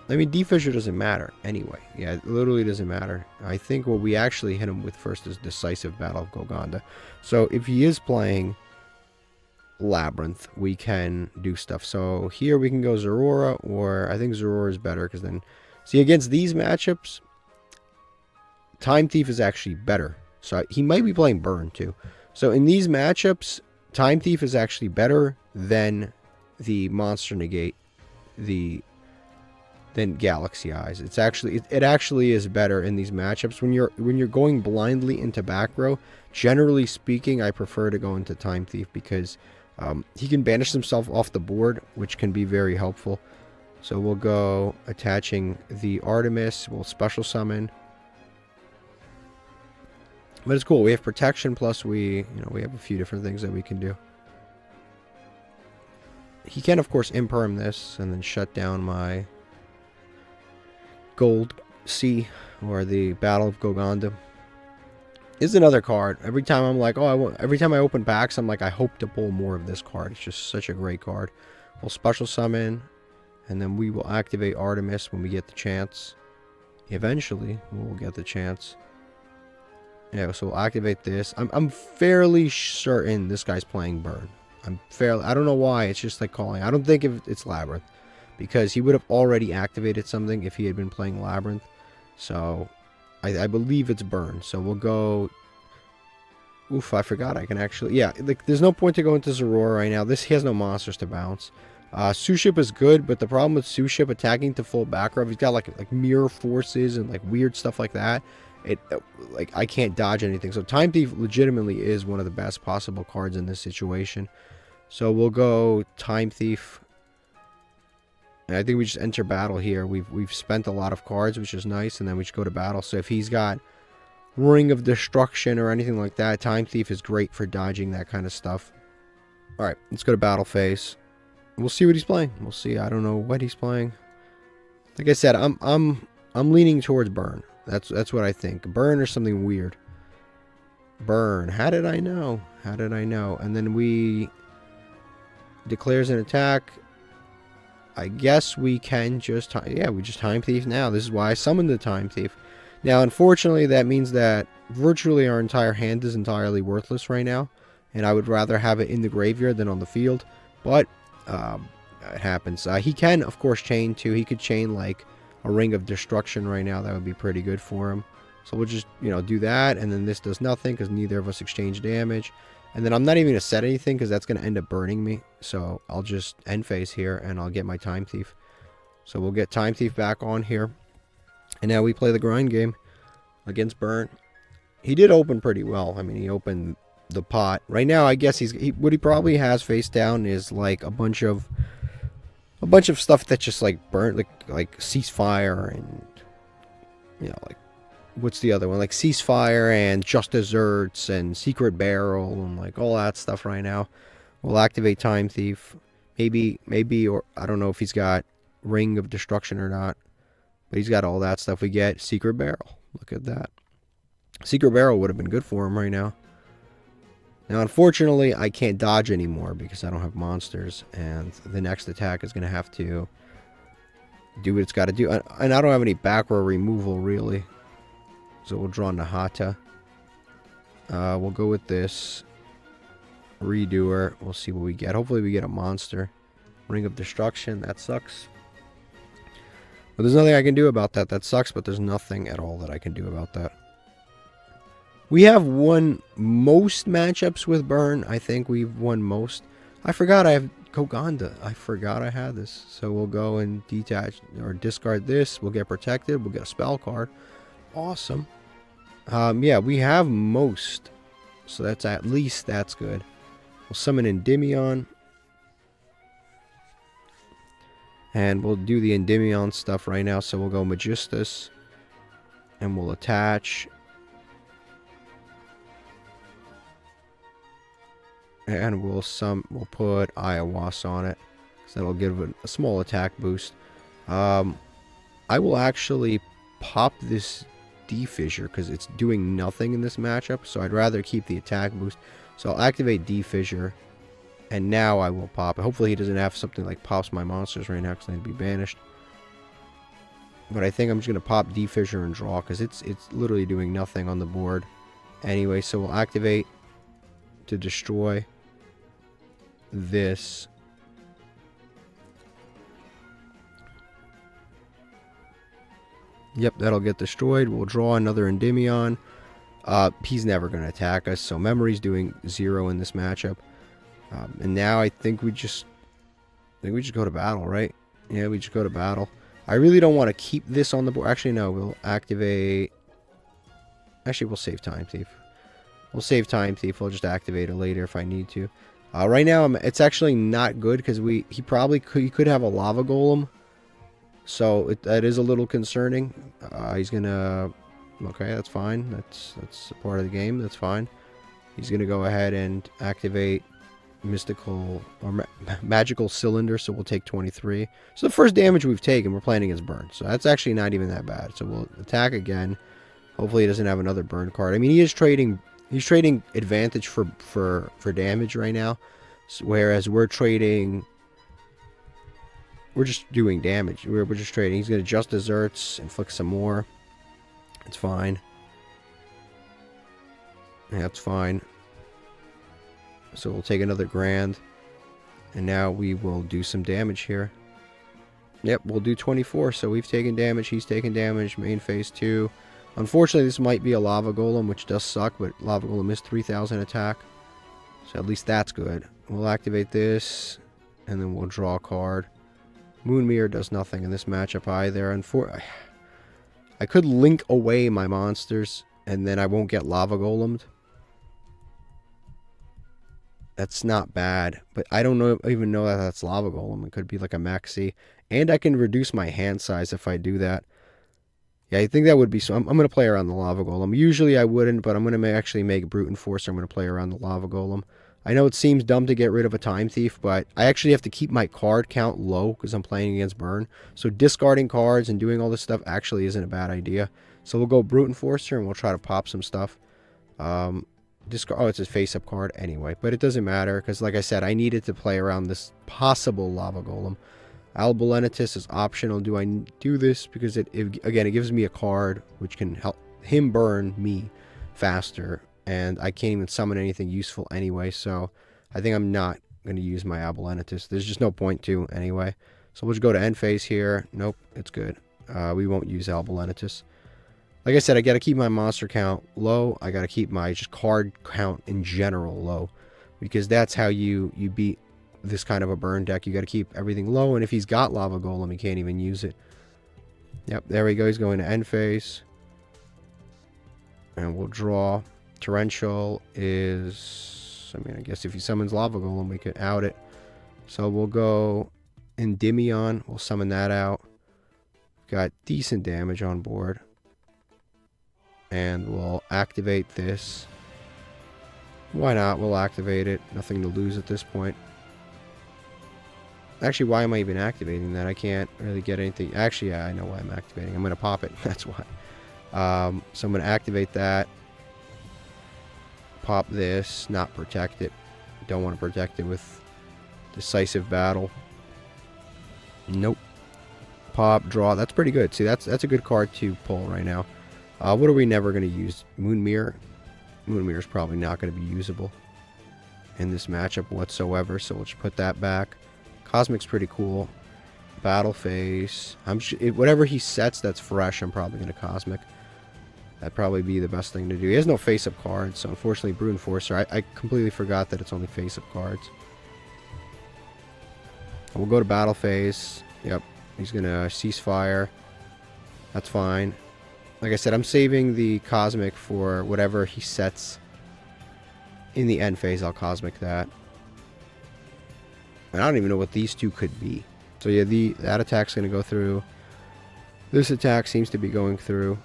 I mean, Fissure doesn't matter anyway. Yeah, it literally doesn't matter. I think what we actually hit him with first is Decisive Battle of Golgonda. So if he is playing Labyrinth, we can do stuff. So here we can go Zorora, or I think Zorora is better, because then, see, against these matchups, Time Thief is actually better. So he might be playing Burn too. So in these matchups, Time Thief is actually better than the Monster Negate, than Galaxy Eyes. It's actually it actually is better in these matchups. When you're going blindly into back row, generally speaking, I prefer to go into Time Thief, because He can banish himself off the board, which can be very helpful. So we'll go attaching the Artemis. We'll special summon. But it's cool. We have protection, plus we have a few different things that we can do. He can, of course, imperm this and then shut down my Gold Sea, or the Battle of Goganda. Is another card. Every time I'm like, every time I open packs, I'm like, I hope to pull more of this card. It's just such a great card. We'll special summon, and then we will activate Artemis when we get the chance. Eventually, we'll get the chance. Yeah, so we'll activate this. I'm fairly certain this guy's playing Burn. I don't know why, it's just like calling. I don't think it's Labyrinth, because he would have already activated something if he had been playing Labyrinth. So I believe it's Burn. So we'll go. Oof, I forgot I can actually. Yeah, like there's no point to go into Zorora right now. He has no monsters to bounce. Suship is good, but the problem with Suship attacking to full back row, he's got like mirror forces and like weird stuff like that. Like I can't dodge anything. So Time Thief legitimately is one of the best possible cards in this situation. So we'll go Time Thief. And I think we just enter battle here. We've spent a lot of cards, which is nice, and then we just go to battle. So if he's got Ring of Destruction or anything like that, Time Thief is great for dodging that kind of stuff. All right, let's go to battle phase. We'll see what he's playing. We'll see. I don't know what he's playing. Like I said, I'm leaning towards Burn. That's what I think. Burn or something weird. Burn. How did I know? How did I know? And then we declares an attack. I guess we can just... Yeah, we just Time Thief now. This is why I summoned the Time Thief. Now, unfortunately, that means that virtually our entire hand is entirely worthless right now. And I would rather have it in the graveyard than on the field. But it happens. He can, of course, chain too. He could chain like a Ring of Destruction right now. That would be pretty good for him. So we'll just, do that. And then this does nothing because neither of us exchange damage. And then I'm not even going to set anything because that's going to end up burning me. So I'll just end phase here and I'll get my Time Thief. So we'll get Time Thief back on here. And now we play the grind game against Burn. He did open pretty well. I mean, he opened the pot. Right now, I guess what he probably has face down is like a bunch of stuff that just like burnt, like Ceasefire and like what's the other one, like Ceasefire and Just Desserts and Secret Barrel and like all that stuff right now. We'll activate Time Thief, maybe, or I don't know if he's got Ring of Destruction or not, but he's got all that stuff. We get Secret Barrel. Look at that. Secret Barrel would have been good for him right now. Now, unfortunately, I can't dodge anymore because I don't have monsters, and the next attack is going to have to do what it's got to do. And I don't have any back row removal, really. So we'll draw Nahata. We'll go with this. Redoer. We'll see what we get. Hopefully we get a monster. Ring of Destruction. That sucks. But there's nothing I can do about that. That sucks, but there's nothing at all that I can do about that. We have won most matchups with Burn. I think we've won most. I forgot I have Goganda. I forgot I had this. So we'll go and detach or discard this. We'll get protected. We'll get a spell card. Awesome. Yeah, we have most. So that's at least that's good. We'll summon Endymion. And we'll do the Endymion stuff right now. So we'll go Magistus. And we'll attach. And we'll put Ayahuasca on it. So that'll give it a small attack boost. I will actually pop this D-Fissure because it's doing nothing in this matchup. So I'd rather keep the attack boost. So I'll activate D-Fissure. And now I will pop it. Hopefully he doesn't have something like pops my monsters right now because they'd be banished. But I think I'm just going to pop D-Fissure and draw because it's literally doing nothing on the board. Anyway, so we'll activate to destroy this. Yep, that'll get destroyed. We'll draw another Endymion. He's never going to attack us, so Memory's doing 0 in this matchup. And now I think we just go to battle, right? Yeah, we just go to battle. I really don't want to keep this on the board. Actually, no, we'll activate. Actually, we'll save Time Thief. We'll save Time Thief. We'll just activate it later if I need to. Right now, it's actually not good because he could have a lava golem, so that is a little concerning. He's gonna, okay, that's fine. That's a part of the game. That's fine. He's gonna go ahead and activate mystical or magical cylinder, so we'll take 23. So the first damage we've taken, we're playing against burn, so that's actually not even that bad. So we'll attack again. Hopefully, he doesn't have another burn card. I mean, he is trading. He's trading advantage for damage right now, whereas we're trading. We're just doing damage. We're just trading. He's going to adjust desserts, inflict some more. It's fine. Yeah, that's fine. So we'll take another grand, and now we will do some damage here. Yep, we'll do 24. So we've taken damage. He's taken damage. Main phase 2. Unfortunately, this might be a lava golem, which does suck, but lava golem is 3,000 attack. So at least that's good. We'll activate this, and then we'll draw a card. Moon Mirror does nothing in this matchup either. I could link away my monsters, and then I won't get lava golemed. That's not bad, but I don't even know that that's lava golem. It could be like a maxi, and I can reduce my hand size if I do that. Yeah, I think that would be so. I'm going to play around the lava golem. Usually I wouldn't, but I'm going to actually make Brute Enforcer. I'm going to play around the lava golem. I know it seems dumb to get rid of a Time Thief, but I actually have to keep my card count low because I'm playing against burn. So discarding cards and doing all this stuff actually isn't a bad idea. So we'll go Brute Enforcer and we'll try to pop some stuff. Discard. Oh, it's a face-up card anyway, but it doesn't matter because, like I said, I needed to play around this possible lava golem. Albalenitus is optional. Do I do this because again, it gives me a card which can help him burn me faster, and I can't even summon anything useful anyway, so I think I'm not going to use my Albalenitus. There's just no point to anyway. So we'll just go to end phase here. Nope, it's good. We won't use Albalenitus. Like I said, I got to keep my monster count low. I got to keep my just card count in general low, because that's how you beat this kind of a burn deck. You got to keep everything low, and if he's got lava golem, he can't even use it. Yep, there we go. He's going to end phase, and we'll draw. Torrential is, I mean, I guess if he summons lava golem, we could out it. So we'll go Endymion. We'll summon that out. Got decent damage on board, and we'll activate this. Why not? We'll activate it. Nothing to lose at this point. Actually, why am I even activating that? I can't really get anything. Actually, yeah, I know why I'm activating. I'm going to pop it. That's why. So I'm going to activate that. Pop this. Not protect it. Don't want to protect it with Decisive Battle. Nope. Pop, draw. That's pretty good. See, that's a good card to pull right now. What are we never going to use? Moon Mirror. Moon Mirror is probably not going to be usable in this matchup whatsoever, so we'll just put that back. Cosmic's pretty cool. Battle phase. Whatever he sets that's fresh, I'm probably going to Cosmic. That'd probably be the best thing to do. He has no face-up cards, so unfortunately Brute Enforcer. I completely forgot that it's only face-up cards. We'll go to battle phase. Yep. He's going to ceasefire. That's fine. Like I said, I'm saving the Cosmic for whatever he sets in the end phase. I'll Cosmic that. And I don't even know what these two could be. So yeah, that attack's going to go through. This attack seems to be going through.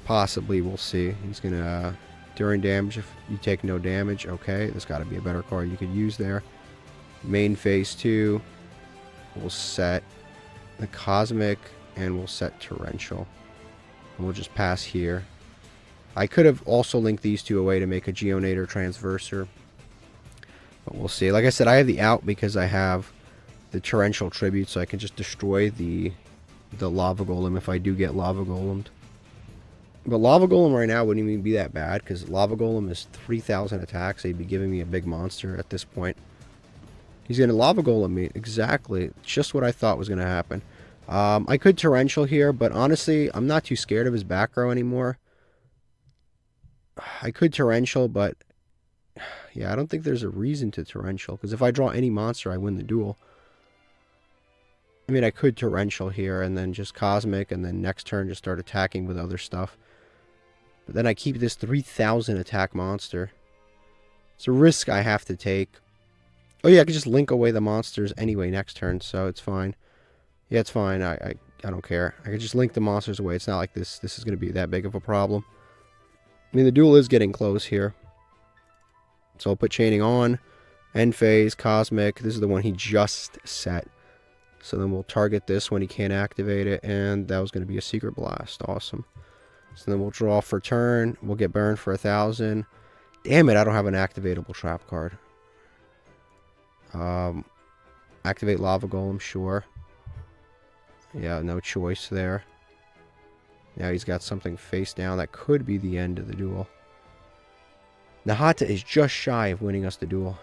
Possibly, we'll see. He's going to, during damage, if you take no damage, okay, there's got to be a better card you could use there. Main phase 2, we'll set the Cosmic, and we'll set Torrential. And we'll just pass here. I could have also linked these two away to make a Geonator Transverser. But we'll see. Like I said, I have the out because I have the Torrential Tribute, so I can just destroy the Lava Golem if I do get Lava Golemed. But Lava Golem right now wouldn't even be that bad, because Lava Golem is 3,000 attacks. They'd be giving me a big monster at this point. He's going to Lava Golem me. Exactly. Just what I thought was going to happen. I could Torrential here, but honestly, I'm not too scared of his back row anymore. I could Torrential, but yeah, I don't think there's a reason to Torrential, because if I draw any monster, I win the duel. I mean, I could Torrential here, and then just Cosmic, and then next turn just start attacking with other stuff. But then I keep this 3,000 attack monster. It's a risk I have to take. Oh yeah, I can just link away the monsters anyway next turn, so it's fine. Yeah, it's fine. I don't care. I can just link the monsters away. It's not like this is going to be that big of a problem. I mean, the duel is getting close here. So I'll put Chaining on. End phase, Cosmic. This is the one he just set. So then we'll target this when he can't activate it. And that was going to be a Secret Blast. Awesome. So then we'll draw for turn. We'll get burned for 1,000. Damn it, I don't have an activatable trap card. Activate Lava Golem, sure. Yeah, no choice there. Now he's got something face down. That could be the end of the duel. Nahata is just shy of winning us the duel.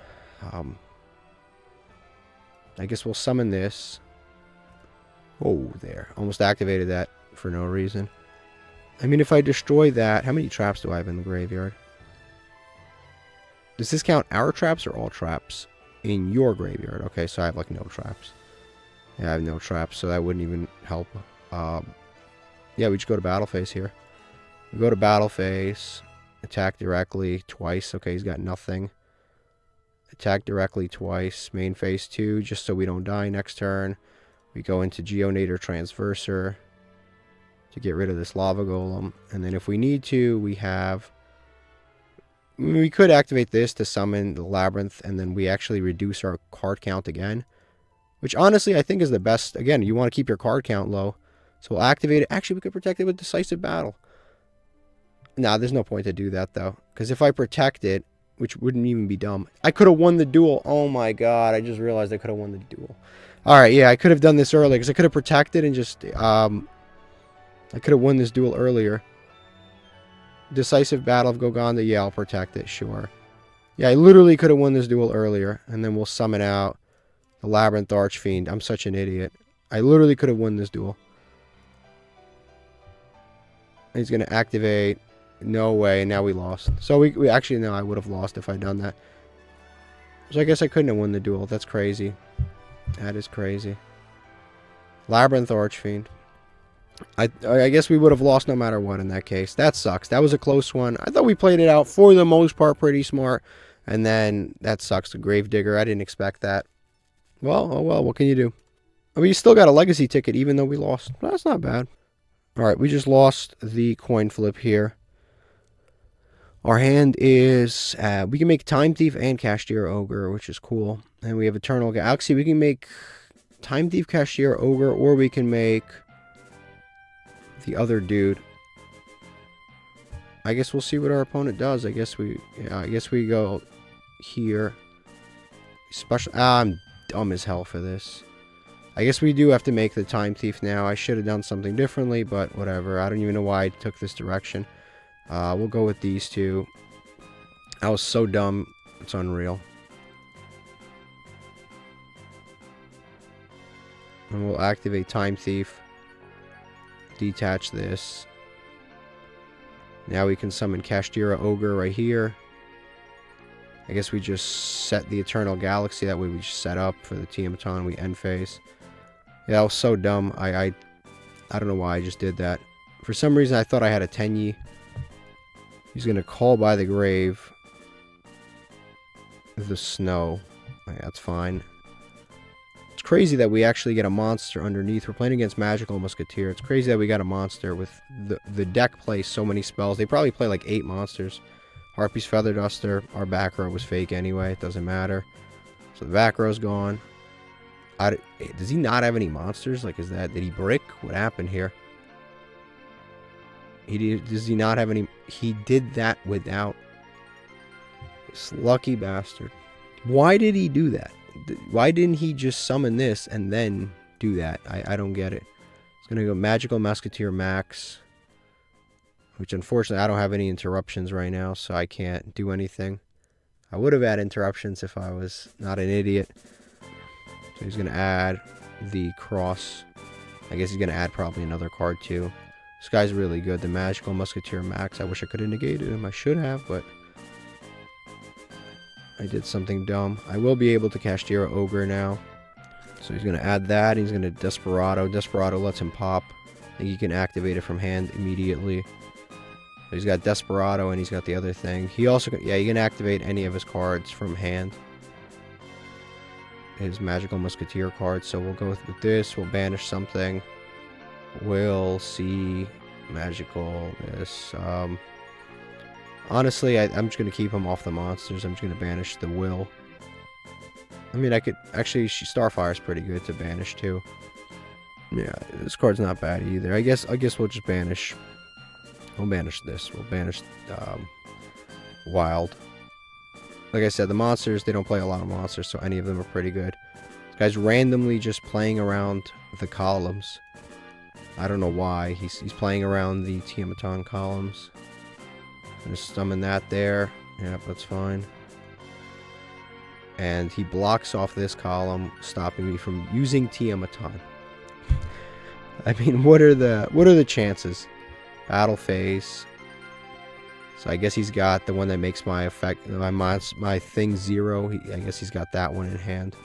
I guess we'll summon this. Oh, there. Almost activated that for no reason. I mean, if I destroy that... How many traps do I have in the graveyard? Does this count our traps or all traps in your graveyard? Okay, so I have, like, no traps. Yeah, I have no traps, so that wouldn't even help. Yeah, we just go to battle phase here. We go to battle phase. Attack directly twice. Okay, he's got nothing. Attack directly twice. Main phase 2, just so we don't die next turn. We go into Geonator Transverser to get rid of this Lava Golem. And then if we need to, we have... We could activate this to summon the Labyrinth, and then we actually reduce our card count again. Which, honestly, I think is the best. Again, you want to keep your card count low. So we'll activate it. Actually, we could protect it with Decisive Battle. Nah, there's no point to do that, though. Because if I protect it, which wouldn't even be dumb. I could have won the duel. Oh, my God. I just realized I could have won the duel. Alright, yeah, I could have done this earlier. Because I could have protected and just... I could have won this duel earlier. Decisive Battle of Goganda. Yeah, I'll protect it, sure. Yeah, I literally could have won this duel earlier. And then we'll summon out the Labyrinth Archfiend. I'm such an idiot. I literally could have won this duel. He's going to activate. No way. Now we lost. So we actually, no, I would have lost if I'd done that. So I guess I couldn't have won the duel. That's crazy. That is crazy. Labyrinth Archfiend. I guess we would have lost no matter what in that case. That sucks. That was a close one. I thought we played it out for the most part pretty smart. And then that sucks. The Gravedigger. I didn't expect that. Well, oh well. What can you do? I mean, you still got a legacy ticket even though we lost. That's not bad. Alright, we just lost the coin flip here. Our hand is... we can make Time Thief and Cashier Ogre, which is cool. And we have Eternal Galaxy. We can make Time Thief, Cashier Ogre, or we can make the other dude. I guess we'll see what our opponent does. I guess we go here. Special... I'm dumb as hell for this. I guess we do have to make the Time Thief now. I should have done something differently, but whatever. I don't even know why I took this direction. We'll go with these two. I was so dumb. It's unreal. And we'll activate Time Thief. Detach this. Now we can summon Kashtira Ogre right here. I guess we just set the Eternal Galaxy. That way we just set up for the Tiamaton. We end phase. Yeah, that was so dumb. I don't know why I just did that. For some reason, I thought I had a Tenyi. He's going to call by the grave. The snow. Yeah, that's fine. It's crazy that we actually get a monster underneath. We're playing against Magical Musketeer. It's crazy that we got a monster with the deck plays so many spells. They probably play like 8 monsters. Harpy's Feather Duster. Our back row was fake anyway. It doesn't matter. So the back row's gone. Does he not have any monsters? Like, did he brick? What happened here? Does he not have any? He did that without. This lucky bastard. Why did he do that? Why didn't he just summon this and then do that? I don't get it. It's going to go Magical Musketeer Max. Which, unfortunately, I don't have any interruptions right now, so I can't do anything. I would have had interruptions if I was not an idiot. So he's going to add the cross. I guess he's going to add probably another card too. This guy's really good. The Magical Musketeer Max. I wish I could have negated him. I should have, but I did something dumb. I will be able to Kashtira Ogre now. So he's going to add that. He's going to Desperado. Desperado lets him pop. I think he can activate it from hand immediately. He's got Desperado and he's got the other thing. He also, yeah, you can activate any of his cards from hand. His Magical Musketeer card. So we'll go with this. We'll banish something. We'll see Magical this. Honestly, I'm just going to keep him off the monsters. I'm just going to banish the Will. I mean, I could... Actually, Starfire's pretty good to banish, too. Yeah, this card's not bad either. I guess we'll just banish... We'll banish this. We'll banish Wild. Like I said, the monsters, they don't play a lot of monsters, so any of them are pretty good. This guy's randomly just playing around the columns. I don't know why. He's playing around the Tiamaton columns. I'm just summon that there. Yep, that's fine. And he blocks off this column, stopping me from using Tiamaton. I mean, what are the chances? Battle phase. So I guess he's got the one that makes my effect, my thing 0. I guess he's got that one in hand.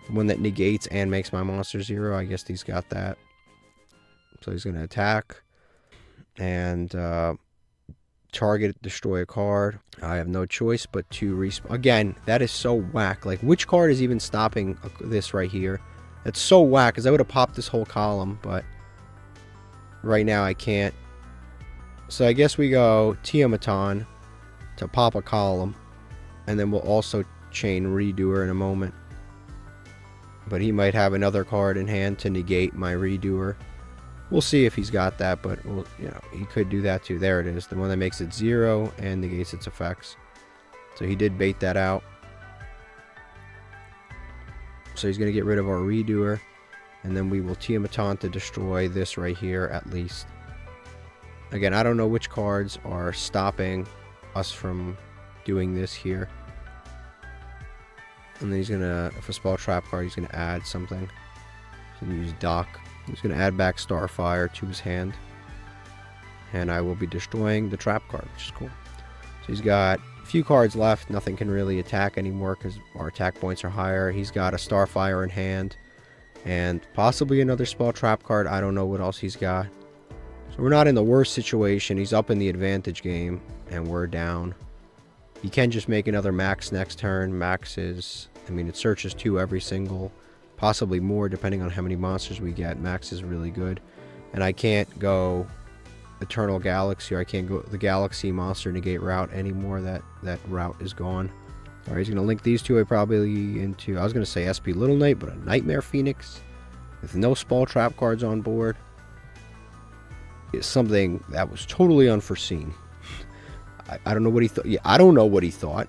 The one that negates and makes my monster 0. I guess he's got that. So he's going to attack and target, destroy a card. I have no choice but to respawn. Again, that is so whack. Like, which card is even stopping this right here? That's so whack, because I would have popped this whole column, but right now I can't. So I guess we go Tiamaton to pop a column, and then we'll also chain Redoer in a moment. But he might have another card in hand to negate my Redoer. We'll see if he's got that, but we'll, you know, he could do that too. There it is, the one that makes it 0 and negates its effects. So he did bait that out. So he's going to get rid of our Redoer, and then we will Tiamaton to destroy this right here at least. Again, I don't know which cards are stopping us from doing this here. And then he's going to, if a spell trap card, he's going to add something. He's going to use Dock. He's going to add back Starfire to his hand. And I will be destroying the trap card, which is cool. So he's got a few cards left. Nothing can really attack anymore because our attack points are higher. He's got a Starfire in hand. And possibly another spell trap card. I don't know what else he's got. So we're not in the worst situation. He's up in the advantage game. And we're down. He can just make another Max next turn. Max is... I mean, it searches 2 every single... Possibly more, depending on how many monsters we get. Max is really good. And I can't go Eternal Galaxy, or I can't go the Galaxy Monster Negate route anymore. That route is gone. Alright, he's going to link these two probably into... I was going to say SP Little Knight, but a Nightmare Phoenix with no Spell Trap cards on board is something that was totally unforeseen. I don't know what he thought. Yeah, I don't know what he thought.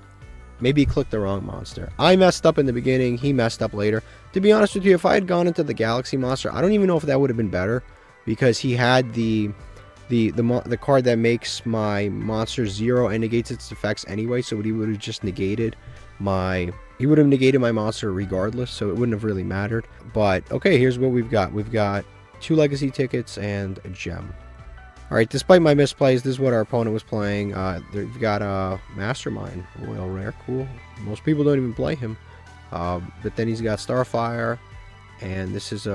Maybe he clicked the wrong monster. I messed up in the beginning. He messed up later. To be honest with you, if I had gone into the Galaxy Monster, I don't even know if that would have been better, because he had the card that makes my monster 0 and negates its effects anyway. So he would have just negated my... He would have negated my monster regardless, so it wouldn't have really mattered. But okay, here's what we've got. We've got 2 legacy tickets and a gem. Alright, despite my misplays, this is what our opponent was playing. They've got a Mastermind, Royal Rare, cool. Most people don't even play him. But then he's got Starfire, and this is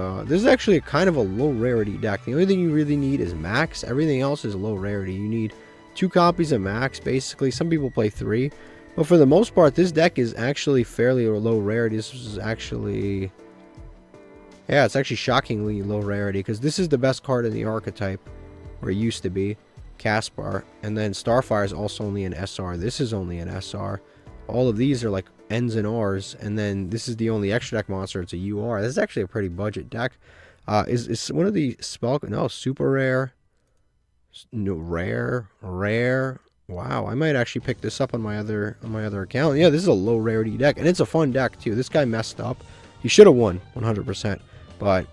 actually kind of a low rarity deck. The only thing you really need is Max. Everything else is low rarity. You need 2 copies of Max, basically. Some people play 3. But for the most part, this deck is actually fairly low rarity. This is actually... Yeah, it's actually shockingly low rarity, because this is the best card in the archetype. Or it used to be, Caspar, and then Starfire is also only an SR. This is only an SR. All of these are like Ns and Rs, and then this is the only extra deck monster. It's a UR. This is actually a pretty budget deck. Is one of the super rare, no, rare. Wow, I might actually pick this up on my other account. Yeah, this is a low rarity deck, and it's a fun deck too. This guy messed up. He should have won 100%, but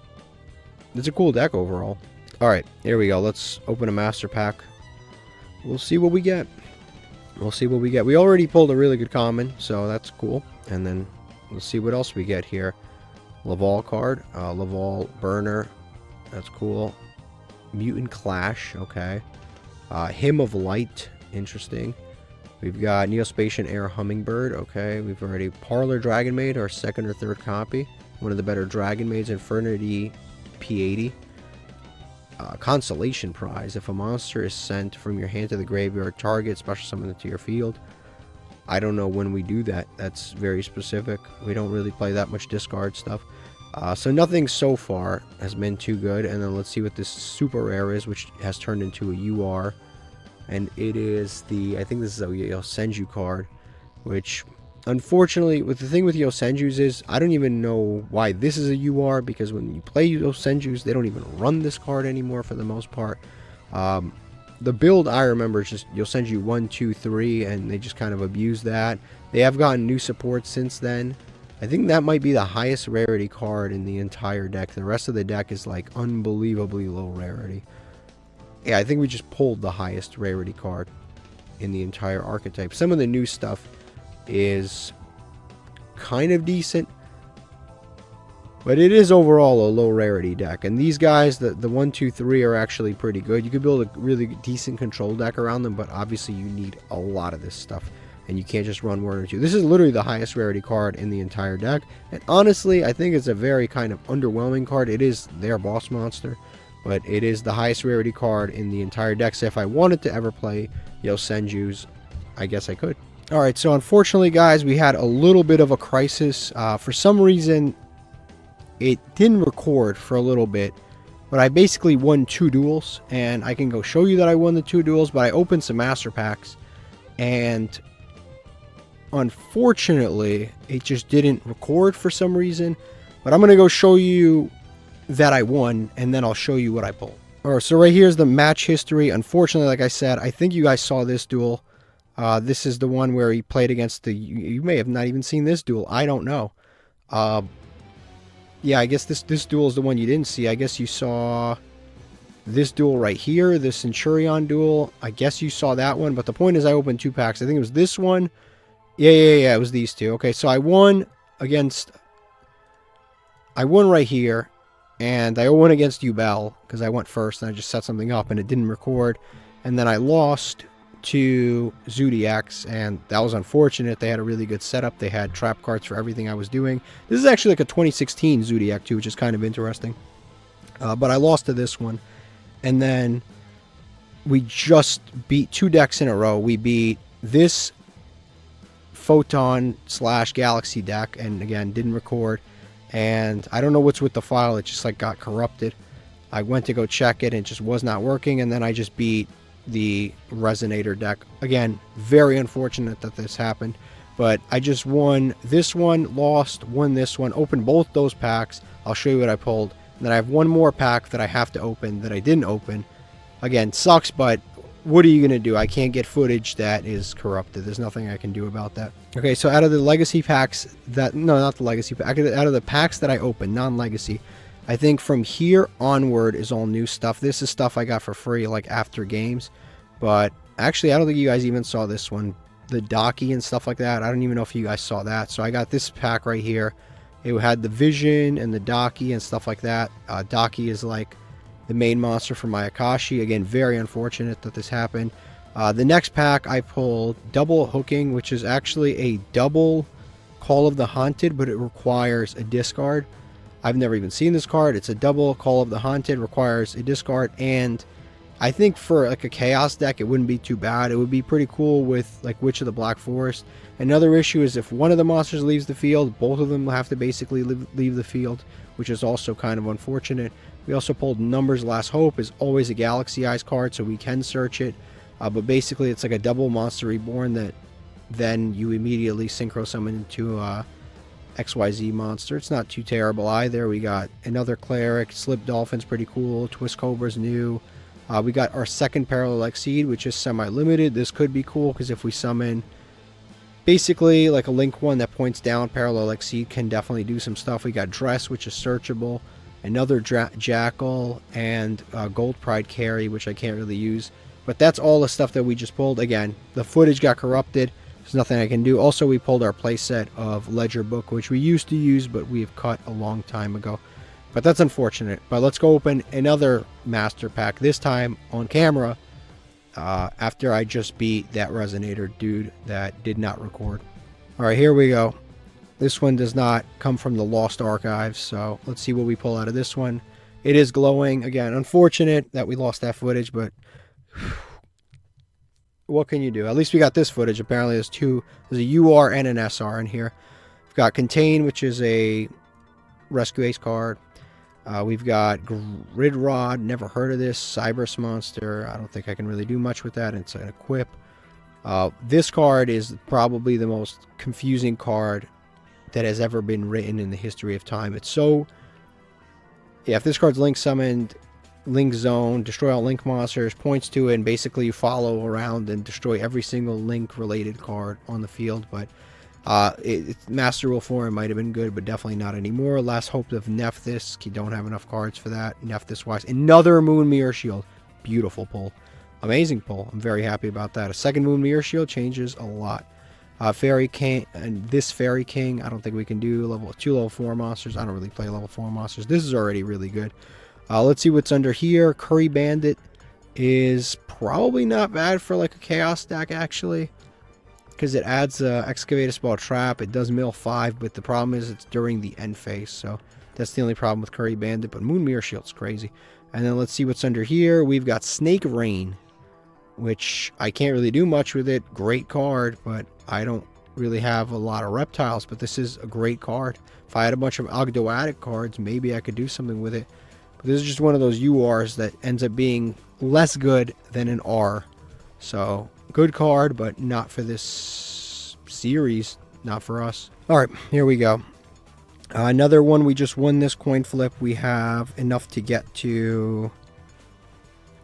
it's a cool deck overall. Alright, here we go. Let's open a master pack. We'll see what we get. We'll see what we get. We already pulled a really good common, so that's cool. And then let's see what else we get here. Laval card. Laval Burner. That's cool. Mutant Clash. Okay. Hymn of Light. Interesting. We've got Neospatian Air Hummingbird. Okay. We've already... Parlor Dragon Maid, our 2nd or 3rd copy. One of the better Dragon Maids. Infernity P80. Consolation Prize. If a monster is sent from your hand to the graveyard, target special summon it to your field. I don't know when we do that. That's very specific. We don't really play that much discard stuff. So nothing so far has been too good. And then let's see what this super rare is, which has turned into a UR. And it is I think this is a Yosenju card, which unfortunately, the thing with Yosenjus is I don't even know why this is a UR, because when you play Yosenjus, they don't even run this card anymore for the most part. The build I remember is just Yosenju 1, 2, 3, and they just kind of abuse that. They have gotten new support since then. I think that might be the highest rarity card in the entire deck. The rest of the deck is like unbelievably low rarity. Yeah, I think we just pulled the highest rarity card in the entire archetype. Some of the new stuff is kind of decent, but it is overall a low rarity deck. And these guys, the 1, 2, 3 are actually pretty good. You could build a really decent control deck around them, but obviously you need a lot of this stuff. And you can't just run 1 or 2. This is literally the highest rarity card in the entire deck. And honestly, I think it's a very kind of underwhelming card. It is their boss monster, but it is the highest rarity card in the entire deck. So if I wanted to ever play Yosenjus, I guess I could. Alright, so unfortunately, guys, we had a little bit of a crisis. For some reason, it didn't record for a little bit. But I basically won 2 duels. And I can go show you that I won the 2 duels. But I opened some master packs. And unfortunately, it just didn't record for some reason. But I'm going to go show you that I won, and then I'll show you what I pulled. Alright, so right here's the match history. Unfortunately, like I said, I think you guys saw this duel. This is the one where he played against you may have not even seen this duel. I don't know. Yeah, I guess this duel is the one you didn't see. I guess you saw this duel right here, the Centurion duel. I guess you saw that one, but the point is I opened 2 packs. I think it was this one. Yeah, it was these 2. Okay, so I won right here, and I won against Yubel, because I went first, and I just set something up, and it didn't record. And then I lost to Zodiacs, and that was unfortunate. They had a really good setup. They had trap cards for everything I was doing. This is actually like a 2016 Zodiac, too, which is kind of interesting. But I lost to this one. And then we just beat 2 decks in a row. We beat this Photon / Galaxy deck, and again, didn't record. And I don't know what's with the file. It just like got corrupted. I went to go check it, and it just was not working. And then I just beat the Resonator deck. Again, very unfortunate that this happened. But I just won this one, lost, won this one, opened both those packs. I'll show you what I pulled. And then I have one more pack that I have to open that I didn't open. Again, sucks, but what are you going to do? I can't get footage that is corrupted. There's nothing I can do about that. Okay, so out of the legacy packs no, not the legacy pack, out of the packs that I opened, non-legacy, I think from here onward is all new stuff. This is stuff I got for free, like after games. But actually, I don't think you guys even saw this one. The Daki and stuff like that. I don't even know if you guys saw that. So I got this pack right here. It had the Vision and the Daki and stuff like that. Daki is like the main monster for my Akashi. Again, very unfortunate that this happened. The next pack I pulled Double Hooking, which is actually a double Call of the Haunted, but it requires a discard. I've never even seen this card. It's a double Call of the Haunted, requires a discard, and I think for like a Chaos deck, it wouldn't be too bad. It would be pretty cool with like Witch of the Black Forest. Another issue is if one of the monsters leaves the field, both of them have to basically leave the field, which is also kind of unfortunate. We also pulled Numbers Last Hope, is always a Galaxy Eyes card, so we can search it. But basically, it's like a double Monster Reborn that then you immediately synchro summon into XYZ monster. It's not too terrible either. We got another Cleric, Slip Dolphin's pretty cool, Twist Cobra's new. We got our second Parallel Exceed, which is semi-limited. This could be cool because if we summon basically like a Link one that points down, Parallel Exceed can definitely do some stuff. We got Dress, which is searchable, another Jackal, and Gold Pride Carry, which I can't really use. But that's all the stuff that we just pulled. Again, the footage got corrupted. There's nothing I can do. Also, we pulled our playset of Ledger Book, which we used to use, but we've cut a long time ago. But that's unfortunate. But let's go open another master pack, this time on camera, after I just beat that Resonator dude that did not record. Alright, here we go. This one does not come from the Lost Archives, so let's see what we pull out of this one. It is glowing. Again, unfortunate that we lost that footage, but what can you do? At least we got this footage. Apparently there's a UR and an SR in here. We've got Contain, which is a Rescue Ace card. We've got Grid Rod, never heard of this. Cyberse Monster, I don't think I can really do much with that. It's an equip. This card is probably the most confusing card that has ever been written in the history of time. It's so... Yeah, if this card's Link Summoned, Link Zone, destroy all Link monsters, points to it, and basically you follow around and destroy every single Link-related card on the field, but... Master Duel form might have been good, but definitely not anymore. Last hope of Nephthys. You don't have enough cards for that. Nephthys wise. Another Moon Mirror Shield. Beautiful pull. Amazing pull. I'm very happy about that. A second Moon Mirror Shield changes a lot. Fairy King, and this Fairy King, I don't think we can do two level 4 monsters. I don't really play level 4 monsters. This is already really good. Let's see what's under here. Curry Bandit is probably not bad for like a Chaos deck, actually. Because it adds Excavator Spell Trap. It does mill 5, but the problem is it's during the end phase. So that's the only problem with Curry Bandit. But Moon Mirror Shield's crazy. And then let's see what's under here. We've got Snake Rain, which I can't really do much with it. Great card, but I don't really have a lot of reptiles. But this is a great card. If I had a bunch of Ogdoadic cards, maybe I could do something with it. But this is just one of those URs that ends up being less good than an R. So... good card, but not for this series. Not for us. Alright, here we go. Another one. We just won this coin flip. We have enough to get to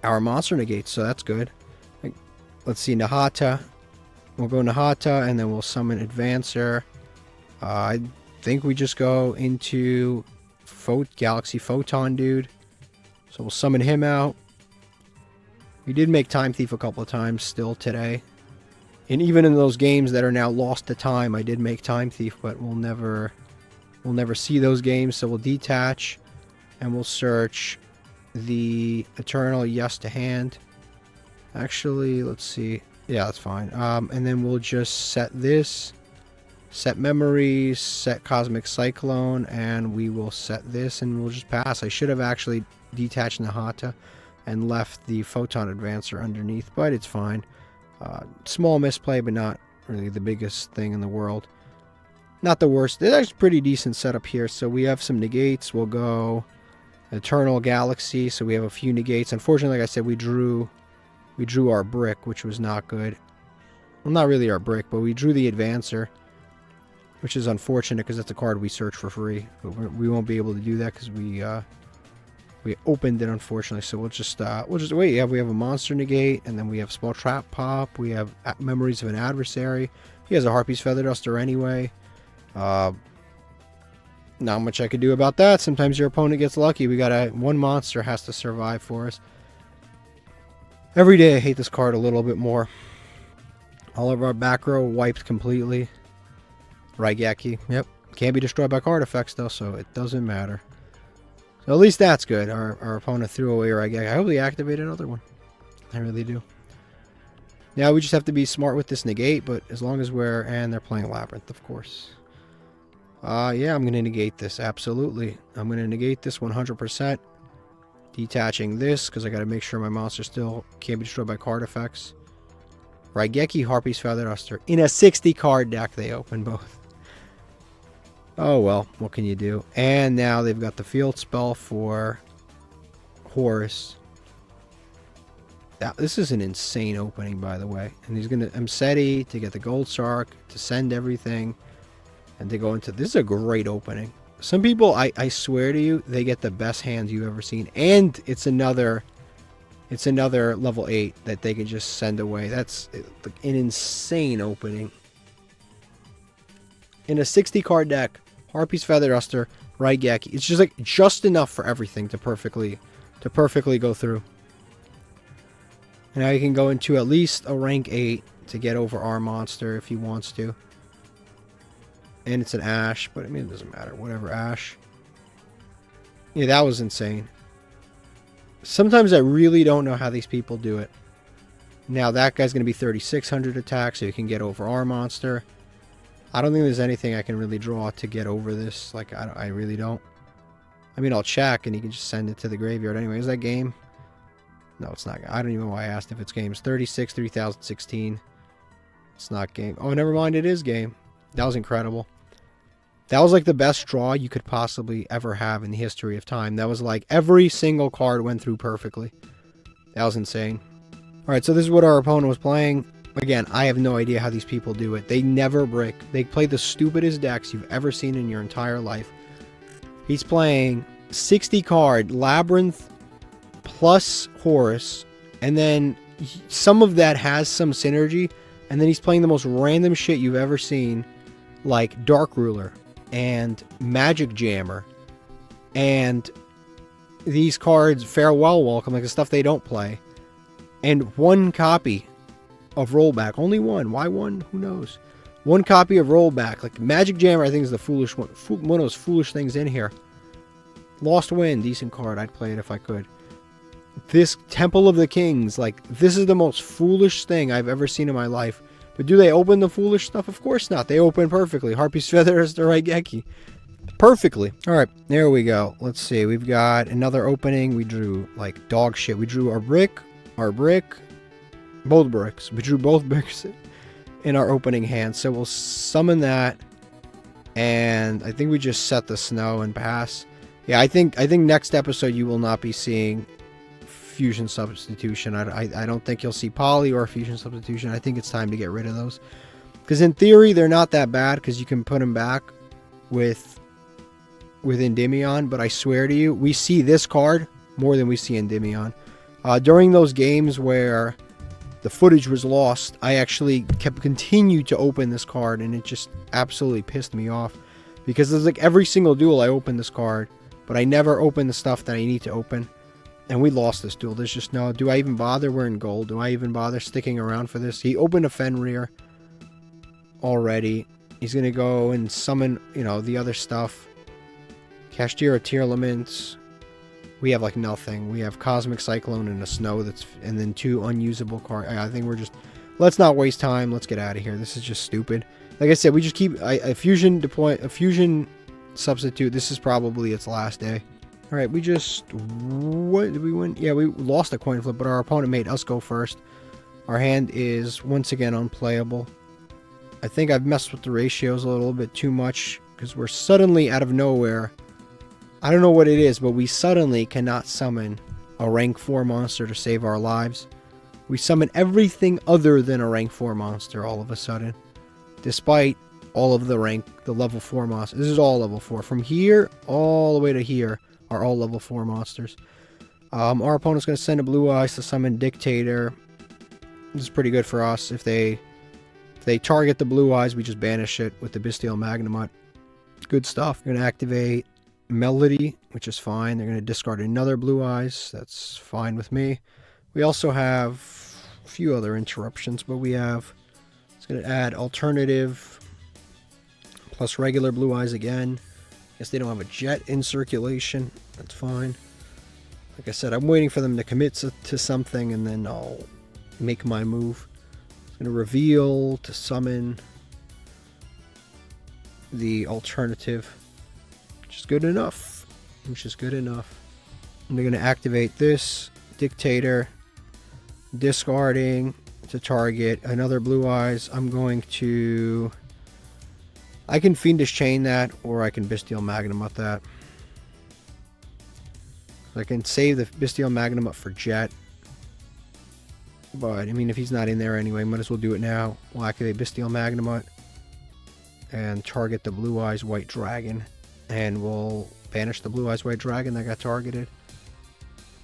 our monster negates, so that's good. Let's see, Nahata. We'll go Nahata, and then we'll summon Advancer. I think we just go into Galaxy Photon Dude. So we'll summon him out. We did make Time Thief a couple of times still today. And even in those games that are now lost to time, I did make Time Thief, but we'll never see those games. So we'll detach and we'll search the Eternal Yes to Hand. Actually, let's see. Yeah, that's fine. And then we'll just set this, set Memories, set Cosmic Cyclone, and we will set this and we'll just pass. I should have actually detached Nahata and left the Photon Advancer underneath, but it's fine. Small misplay, but not really the biggest thing in the world. Not the worst. It's actually pretty decent setup here. So we have some negates. We'll go Eternal Galaxy. So we have a few negates. Unfortunately, like I said, we drew our brick, which was not good. Well, not really our brick, but we drew the Advancer, which is unfortunate because that's a card we search for free. But we won't be able to do that because we opened it, unfortunately. So we'll just wait. Yeah, we have a monster negate, and then we have Spell Trap Pop. We have Memories of an Adversary. He has a Harpy's Feather Duster anyway. Not much I could do about that. Sometimes your opponent gets lucky. We got one monster has to survive for us. Every day I hate this card a little bit more. All of our back row wiped completely. Raigeki. Yep. Can't be destroyed by card effects though, so it doesn't matter. So at least that's good. Our opponent threw away Raigeki. I hope they activate another one. I really do. Now we just have to be smart with this negate, but as long as and they're playing Labyrinth, of course. Yeah, I'm going to negate this. Absolutely. I'm going to negate this 100%. Detaching this, because I got to make sure my monster still can't be destroyed by card effects. Raigeki, Harpy's Feather Duster. In a 60 card deck, they open both. Oh well, what can you do? And now they've got the field spell for Horus. This is an insane opening, by the way. And he's going to Mseti to get the Gold Sark, to send everything, and to go into... This is a great opening. Some people, I swear to you, they get the best hands you've ever seen. And it's another level 8 that they can just send away. That's an insane opening. In a 60 card deck, Harpy's Feather Duster, Raigeki. It's just enough for everything to perfectly go through. And now you can go into at least a rank 8 to get over our monster if he wants to. And it's an Ash, but I mean it doesn't matter. Whatever, Ash. Yeah, that was insane. Sometimes I really don't know how these people do it. Now that guy's going to be 3600 attack, so you can get over our monster. I don't think there's anything I can really draw to get over this. Like, I really don't. I mean, I'll check, and he can just send it to the graveyard anyway. Is that game? No, it's not. I don't even know why I asked if it's game. It's 36, 3016. It's not game. Oh, never mind. It is game. That was incredible. That was like the best draw you could possibly ever have in the history of time. That was like every single card went through perfectly. That was insane. Alright, so this is what our opponent was playing. Again, I have no idea how these people do it. They never brick. They play the stupidest decks you've ever seen in your entire life. He's playing 60 card Labyrinth plus Horus, and then some of that has some synergy, and then he's playing the most random shit you've ever seen, like Dark Ruler and Magic Jammer, and these cards, Farewell Welcome, like the stuff they don't play, and one copy of Rollback. Only one. Why one? Who knows? One copy of Rollback. Like Magic Jammer, I think is the foolish one. One of those foolish things in here. Lost Wind, decent card. I'd play it if I could. This Temple of the Kings, like, this is the most foolish thing I've ever seen in my life. But do they open the foolish stuff? Of course not. They open perfectly. Harpy's Feather is the Raigeki. Perfectly. Alright, there we go. Let's see. We've got another opening. We drew, like, dog shit. We drew our brick, both bricks. We drew both bricks in our opening hand. So we'll summon that. And I think we just set the snow and pass. Yeah, I think next episode you will not be seeing fusion substitution. I don't think you'll see poly or fusion substitution. I think it's time to get rid of those. Because in theory, they're not that bad because you can put them back with Endymion. But I swear to you, we see this card more than we see Endymion. During those games where the footage was lost, I actually continued to open this card, and it just absolutely pissed me off. Because it's like every single duel I open this card, but I never open the stuff that I need to open. And we lost this duel. There's just no... Do I even bother? We're in gold. Do I even bother sticking around for this? He opened a Fenrir already. He's going to go and summon, you know, the other stuff. Kashtira Tearlaments. We have, like, nothing. We have Cosmic Cyclone and a Snow that's... And then 2 unusable cards. I think we're just... Let's not waste time. Let's get out of here. This is just stupid. Like I said, we just keep... A fusion substitute. This is probably its last day. Alright, we just... What did we win? Yeah, we lost a coin flip, but our opponent made us go first. Our hand is, once again, unplayable. I think I've messed with the ratios a little bit too much, because we're suddenly, out of nowhere... I don't know what it is, but we suddenly cannot summon a rank 4 monster to save our lives. We summon everything other than a rank 4 monster all of a sudden. Despite all of the level 4 monsters. This is all level 4. From here, all the way to here... are all level 4 monsters. Our opponent's going to send a Blue Eyes to summon Dictator. This is pretty good for us. If they target the Blue Eyes, we just banish it with the Bestial Magnamut. Good stuff. We're going to activate Melody, which is fine. They're going to discard another Blue Eyes. That's fine with me. We also have a few other interruptions, but we have... It's going to add Alternative plus regular Blue Eyes again. Guess they don't have a jet in circulation. That's fine. Like I said, I'm waiting for them to commit to something, and then I'll make my move. I'm going to reveal to summon the alternative, which is good enough. And they're going to activate this Dictator, discarding to target another Blue Eyes. I'm going to... I can Fiendish Chain that, or I can Bestial Magnamut that. I can save the Bestial Magnamut for Jet. But, I mean, if he's not in there anyway, might as well do it now. We'll activate Bestial Magnamut and target the Blue Eyes White Dragon. And we'll banish the Blue Eyes White Dragon that got targeted.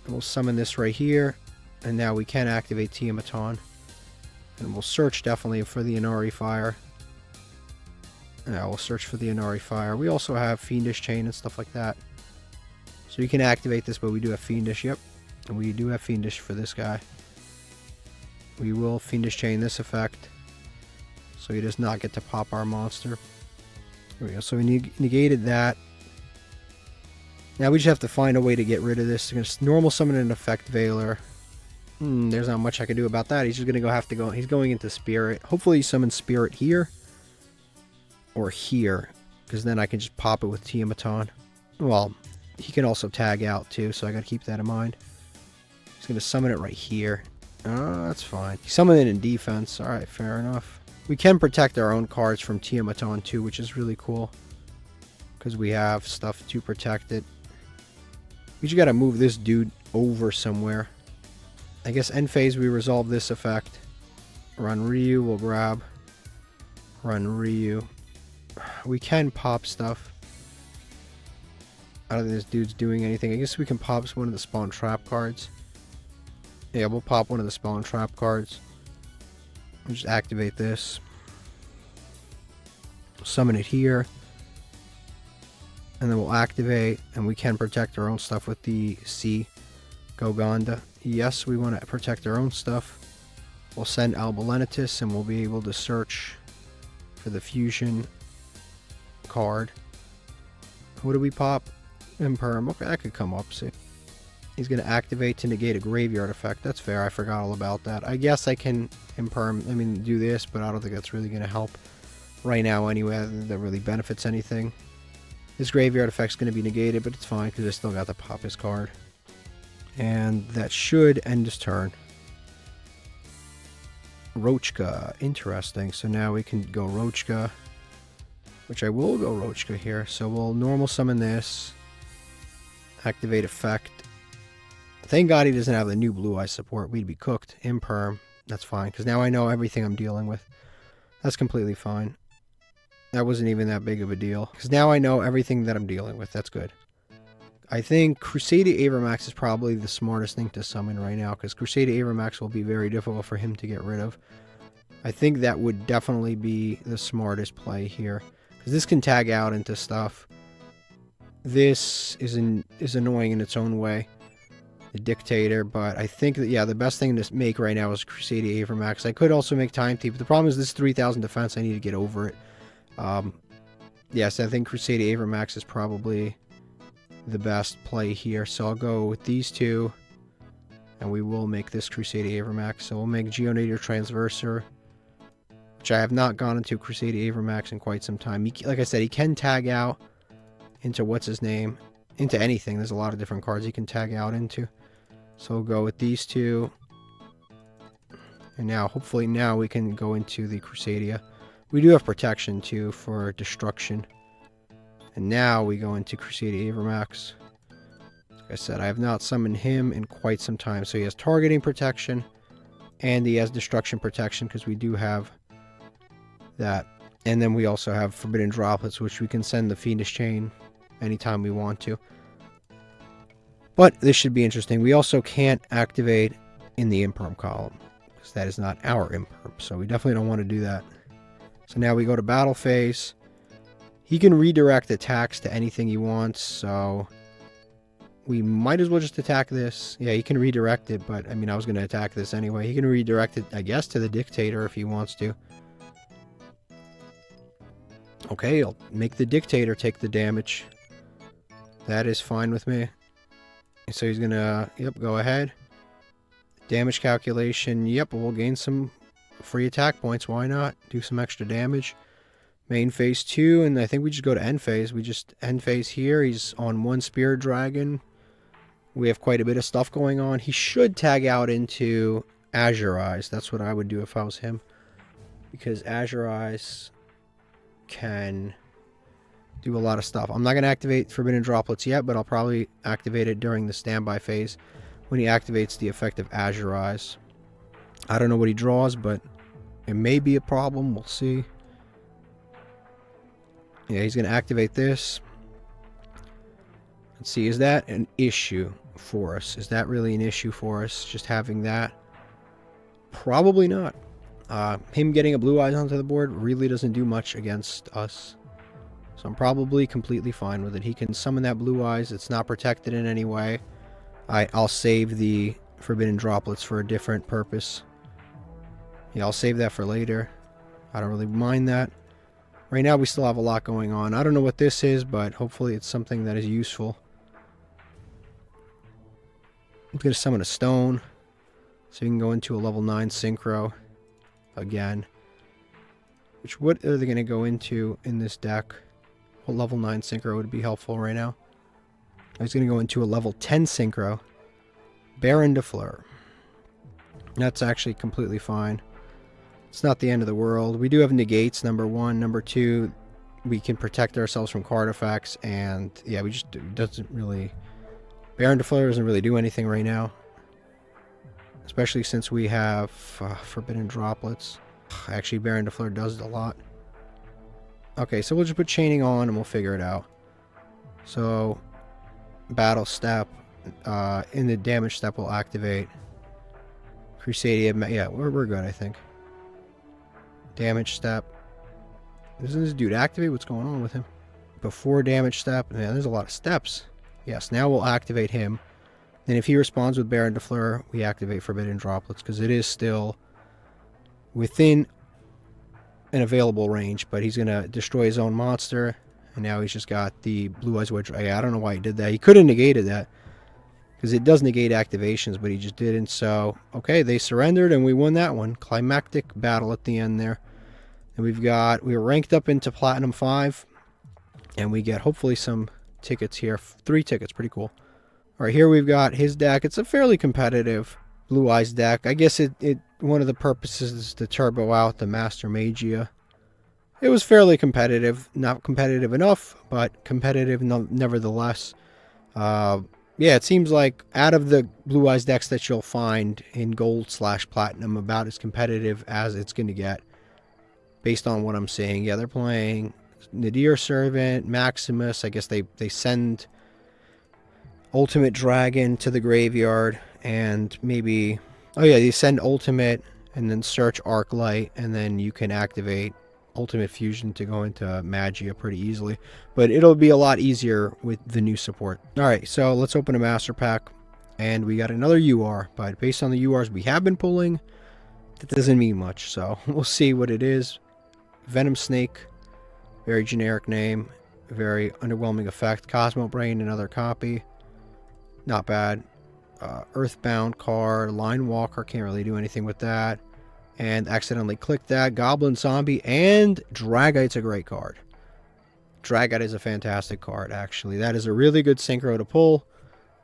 And we'll summon this right here. And now we can activate Tiamaton. And we'll search definitely for the Inari Fire. Yeah, we'll search for the Inari Fire. We also have Fiendish Chain and stuff like that. So you can activate this, but we do have Fiendish, yep. And we do have Fiendish for this guy. We will Fiendish Chain this effect. So he does not get to pop our monster. There we go. So we negated that. Now we just have to find a way to get rid of this. We're going to normal summon an effect Veiler. There's not much I can do about that. He's just going to he's going into Spirit. Hopefully he summons Spirit here. Or here, because then I can just pop it with Tiamaton. Well, He can also tag out too, so I gotta keep that in mind. He's gonna summon it right here. Oh, that's fine. He summoned it in defense. Alright, fair enough. We can protect our own cards from Tiamaton too, which is really cool. Because we have stuff to protect it. We just gotta move this dude over somewhere. I guess end phase we resolve this effect. Run Ryu, we'll grab. Run Ryu. We can pop stuff. I don't think this dude's doing anything. I guess we can pop one of the spawn trap cards. Yeah, we'll pop one of the spawn trap cards. We'll just activate this. Summon it here. And then we'll activate, and we can protect our own stuff with the C Goganda. Yes, we want to protect our own stuff. We'll send Albalenitus, and we'll be able to search for the fusion card. What do we pop? Imperm. Okay, that could come up, see. He's going to activate to negate a graveyard effect. That's fair. I forgot all about that. I guess I can do this, but I don't think that's really going to help right now anyway. I don't think that really benefits anything. This graveyard effect's going to be negated, but it's fine because I still got to pop his card. And that should end his turn. Roachka. Interesting. So now we can go Roachka, which I will go Roachka here. So we'll normal summon this. Activate effect. Thank God he doesn't have the new Blue Eye support. We'd be cooked. Imperm. That's fine, because now I know everything I'm dealing with. That's completely fine. That wasn't even that big of a deal, because now I know everything that I'm dealing with. That's good. I think Crusader Avermax is probably the smartest thing to summon right now, because Crusader Avermax will be very difficult for him to get rid of. I think that would definitely be the smartest play here, because this can tag out into stuff. This is annoying in its own way. The Dictator, but I think that, yeah, the best thing to make right now is Crusader Avermax. I could also make Time Thief, but the problem is this 3,000 defense, I need to get over it. Yes, I think Crusader Avermax is probably the best play here, so I'll go with these two, and we will make this Crusader Avermax. So we'll make Geonator Transverser, which I have not gone into Crusader Avermax in quite some time. Like I said, he can tag out into what's-his-name, into anything. There's a lot of different cards he can tag out into. So we'll go with these two. And now, hopefully now we can go into the Crusadia. We do have protection too for destruction. And now we go into Crusader Avermax. Like I said, I have not summoned him in quite some time. So he has targeting protection. And he has destruction protection, because we do have that. And then we also have Forbidden Droplets, which we can send the Fiendish Chain anytime we want to. But this should be interesting. We also can't activate in the Imperm column, because that is not our Imperm. So we definitely don't want to do that. So now we go to battle phase. He can redirect attacks to anything he wants, so we might as well just attack this. Yeah, he can redirect it, but I mean, I was going to attack this anyway. He can redirect it, I guess, to the Dictator if he wants to. Okay, I'll make the Dictator take the damage. That is fine with me. So he's gonna, yep, go ahead. Damage calculation, yep, we'll gain some free attack points. Why not? Do some extra damage. Main phase 2, and I think we just go to end phase. We just end phase here. He's on one Spirit Dragon. We have quite a bit of stuff going on. He should tag out into Azure Eyes. That's what I would do if I was him, because Azure Eyes can do a lot of stuff. I'm not going to activate Forbidden Droplets yet, but I'll probably activate it during the standby phase when he activates the effect of Azure Eyes. I don't know what he draws, but it may be a problem. We'll see. Yeah, he's going to activate this. Let's see, is that an issue for us? Is that really an issue for us, just having that? Probably not. Him getting a Blue Eyes onto the board really doesn't do much against us. So I'm probably completely fine with it. He can summon that Blue Eyes. It's not protected in any way. I'll save the Forbidden Droplets for a different purpose. Yeah, I'll save that for later. I don't really mind that. Right now we still have a lot going on. I don't know what this is, but hopefully it's something that is useful. I'm going to summon a stone, so you can go into a level 9 Synchro again. Which, what are they going to go into in this deck? What level 9 Synchro would be helpful right now? He's going to go into a level 10 synchro. Baron de Fleur. That's actually completely fine. It's not the end of the world. We do have negates, number 1. Number 2, we can protect ourselves from card effects. And yeah, we just doesn't really... Baron de Fleur doesn't really do anything right now. Especially since we have Forbidden Droplets. Actually, Baron de Fleur does a lot. Okay, so we'll just put Chaining on and we'll figure it out. So, Battle Step. In the damage step, we'll activate Crusadia. Yeah, we're good, I think. Damage step. Doesn't this dude activate? What's going on with him? Before damage step. Man, there's a lot of steps. Yes, now we'll activate him. Then if he responds with Baron de Fleur, we activate Forbidden Droplets, because it is still within an available range, but he's going to destroy his own monster, and now he's just got the Blue Eyes Wedge. I don't know why he did that. He could have negated that, because it does negate activations, but he just didn't. So, okay, they surrendered, and we won that one. Climactic battle at the end there. And we were ranked up into Platinum 5, and we get hopefully some tickets here. 3 tickets, pretty cool. All right, here we've got his deck. It's a fairly competitive Blue Eyes deck. I guess one of the purposes is to turbo out the Master Magia. It was fairly competitive. Not competitive enough, but competitive nevertheless. Yeah, it seems like out of the Blue Eyes decks that you'll find in Gold/Platinum, about as competitive as it's going to get. Based on what I'm seeing. Yeah, they're playing Nadir Servant, Maximus. I guess they send Ultimate Dragon to the graveyard, and maybe... Oh yeah, they send Ultimate, and then search Arclight, and then you can activate Ultimate Fusion to go into Magia pretty easily. But it'll be a lot easier with the new support. Alright, so let's open a Master Pack, and we got another UR. But based on the URs we have been pulling, that doesn't mean much, so we'll see what it is. Venom Snake, very generic name, very underwhelming effect. Cosmo Brain, another copy, not bad. Earthbound card, Line Walker, can't really do anything with that, and accidentally clicked that. Goblin Zombie, and Dragite's a great card. Dragite is a fantastic card, actually. That is a really good synchro to pull.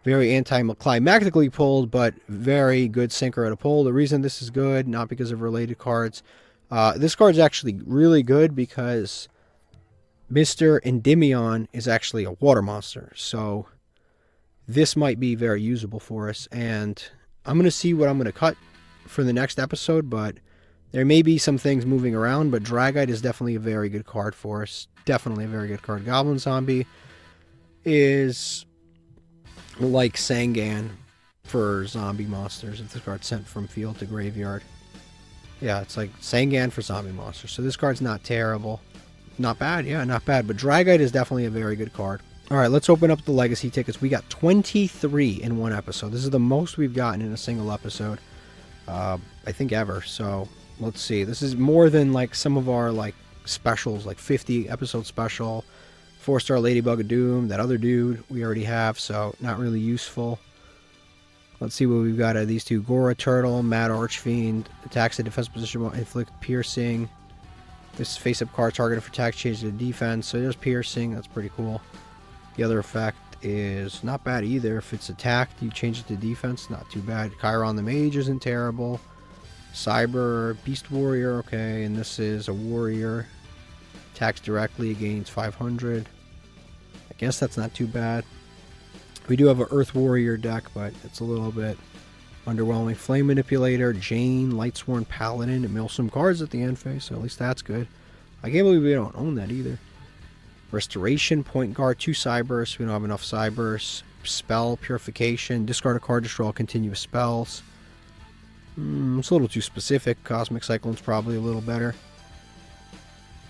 Very anti-climactically pulled, but very good synchro to pull. The reason this is good, not because of related cards. This card's actually really good because Mr. Endymion is actually a water monster. So this might be very usable for us. And I'm going to see what I'm going to cut for the next episode, but there may be some things moving around. But Dragite is definitely a very good card for us. Definitely a very good card. Goblin Zombie is like Sangan for zombie monsters if this card's sent from field to graveyard. Yeah, it's like Sangan for zombie monsters. So this card's not terrible. Not bad, yeah, not bad. But Dragite is definitely a very good card. Alright, let's open up the Legacy tickets. We got 23 in one episode. This is the most we've gotten in a single episode. I think ever. So, let's see. This is more than like some of our like specials, like 50 episode special. 4-star Ladybug of Doom, that other dude we already have, so not really useful. Let's see what we've got out of these two. Gora Turtle, Mad Archfiend, attacks the defense position will inflict piercing. This face-up card targeted for attack changes to defense, so there's piercing, that's pretty cool. The other effect is not bad either. If it's attacked, you change it to defense, not too bad. Chiron the Mage isn't terrible. Cyber, Beast Warrior, okay, and this is a Warrior. Attacks directly, gains 500. I guess that's not too bad. We do have an Earth Warrior deck, but it's a little bit underwhelming. Flame Manipulator, Jane, Lightsworn Paladin. It mills some cards at the end phase, so at least that's good. I can't believe we don't own that either. Restoration, Point Guard, 2 Cyberse. We don't have enough Cyberse. Spell, Purification. Discard a card to draw continuous spells. It's a little too specific. Cosmic Cyclone's probably a little better.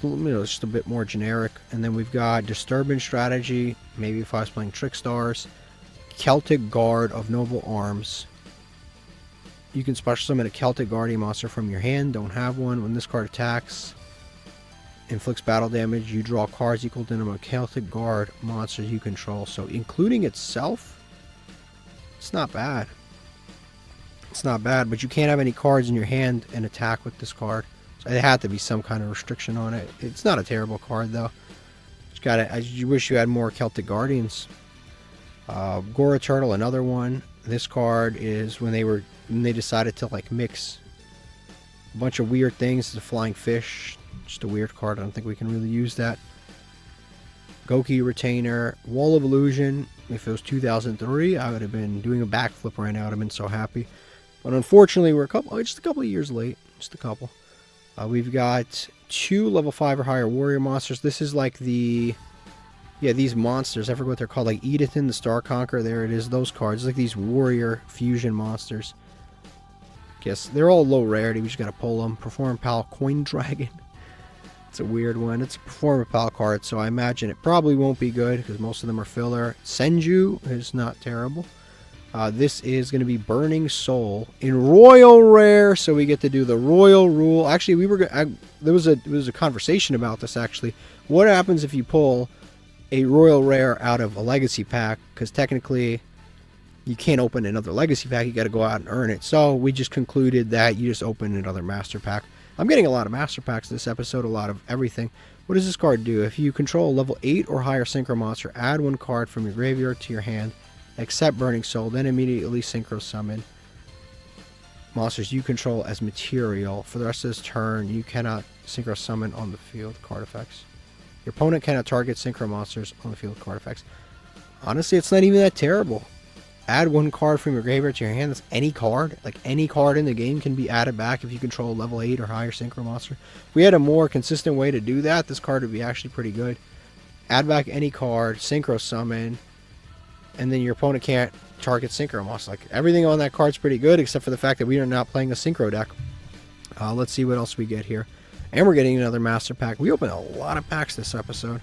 Just a bit more generic. And then we've got Disturbance Strategy. Maybe if I was playing Trickstars. Celtic Guard of Noble Arms. You can special summon a Celtic Guardian monster from your hand. Don't have one. When this card attacks, inflicts battle damage, you draw cards equal to the number of Celtic Guard monsters you control. So including itself, it's not bad. It's not bad, but you can't have any cards in your hand and attack with this card. So it had to be some kind of restriction on it. It's not a terrible card though. I wish you had more Celtic Guardians. Gora Turtle, another one. This card is when they decided to like mix a bunch of weird things. It's a flying fish. Just a weird card. I don't think we can really use that. Goki Retainer, Wall of Illusion. If it was 2003, I would have been doing a backflip right now. I'd have been so happy. But unfortunately, we're just a couple of years late. Just a couple. We've got 2 level 5 or higher warrior monsters. This is like these monsters. I forget what they're called. Like Edithan, the Star Conqueror. There it is. Those cards. Like these warrior fusion monsters. Guess they're all low rarity. We just got to pull them. Perform Pal Coin Dragon. It's a weird one. It's a Perform Pal card, so I imagine it probably won't be good because most of them are filler. Senju is not terrible. This is going to be Burning Soul in Royal Rare, so we get to do the Royal Rule. Actually, there was a conversation about this, actually. What happens if you pull a Royal Rare out of a Legacy pack? Because technically, you can't open another Legacy pack. You got to go out and earn it. So we just concluded that you just open another Master Pack. I'm getting a lot of Master Packs this episode, a lot of everything. What does this card do? If you control a level 8 or higher Synchro monster, add 1 card from your graveyard to your hand, except Burning Soul, then immediately Synchro Summon monsters you control as material. For the rest of this turn, you cannot Synchro Summon on the field card effects. Your opponent cannot target Synchro monsters on the field card effects. Honestly, it's not even that terrible. Add 1 card from your graveyard to your hand. That's any card. Like any card in the game can be added back if you control a level 8 or higher Synchro monster. If we had a more consistent way to do that, this card would be actually pretty good. Add back any card, Synchro Summon, and then your opponent can't target Synchro monster. Like everything on that card's pretty good except for the fact that we are not playing a Synchro deck. Let's see what else we get here. And we're getting another Master Pack. We opened a lot of packs this episode.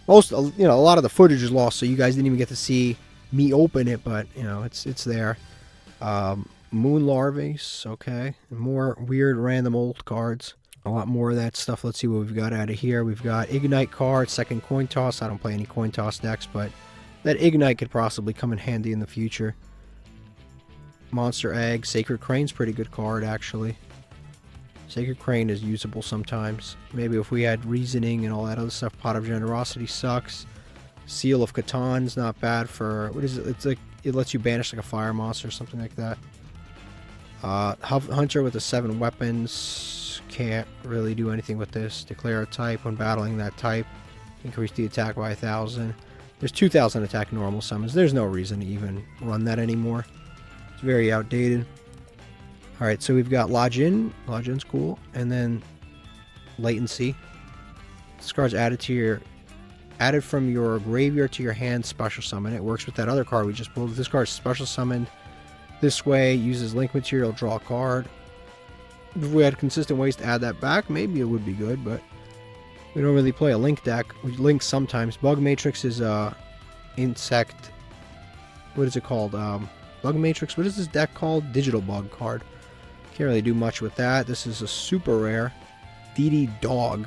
A lot of the footage is lost, so you guys didn't even get to see me open it, but it's there. Moon Larvae, okay. More weird random old cards. A lot more of that stuff. Let's see what we've got out of here. We've got Ignite card, second coin toss. I don't play any coin toss decks, but that Ignite could possibly come in handy in the future. Monster Egg, Sacred Crane's pretty good card actually. Sacred Crane is usable sometimes. Maybe if we had Reasoning and all that other stuff. Pot of Generosity sucks. Seal of Cataan's not bad for, what is it? It's like, it lets you banish like a fire monster or something like that. Hunter with the 7 weapons. Can't really do anything with this. Declare a type when battling that type. Increase the attack by 1,000. There's 2,000 attack normal summons. There's no reason to even run that anymore. It's very outdated. Alright, so we've got Lodge-In. Lodge-In's cool. And then Latency. This card's added from your graveyard to your hand, special summon. It works with that other card we just pulled. This card's special summoned this way, uses link material, draw a card. If we had consistent ways to add that back, maybe it would be good, but we don't really play a link deck. We link sometimes. Bug Matrix is insect. What is it called? Bug Matrix. What is this deck called? Digital Bug card. Can't really do much with that. This is a super rare. DD Dog.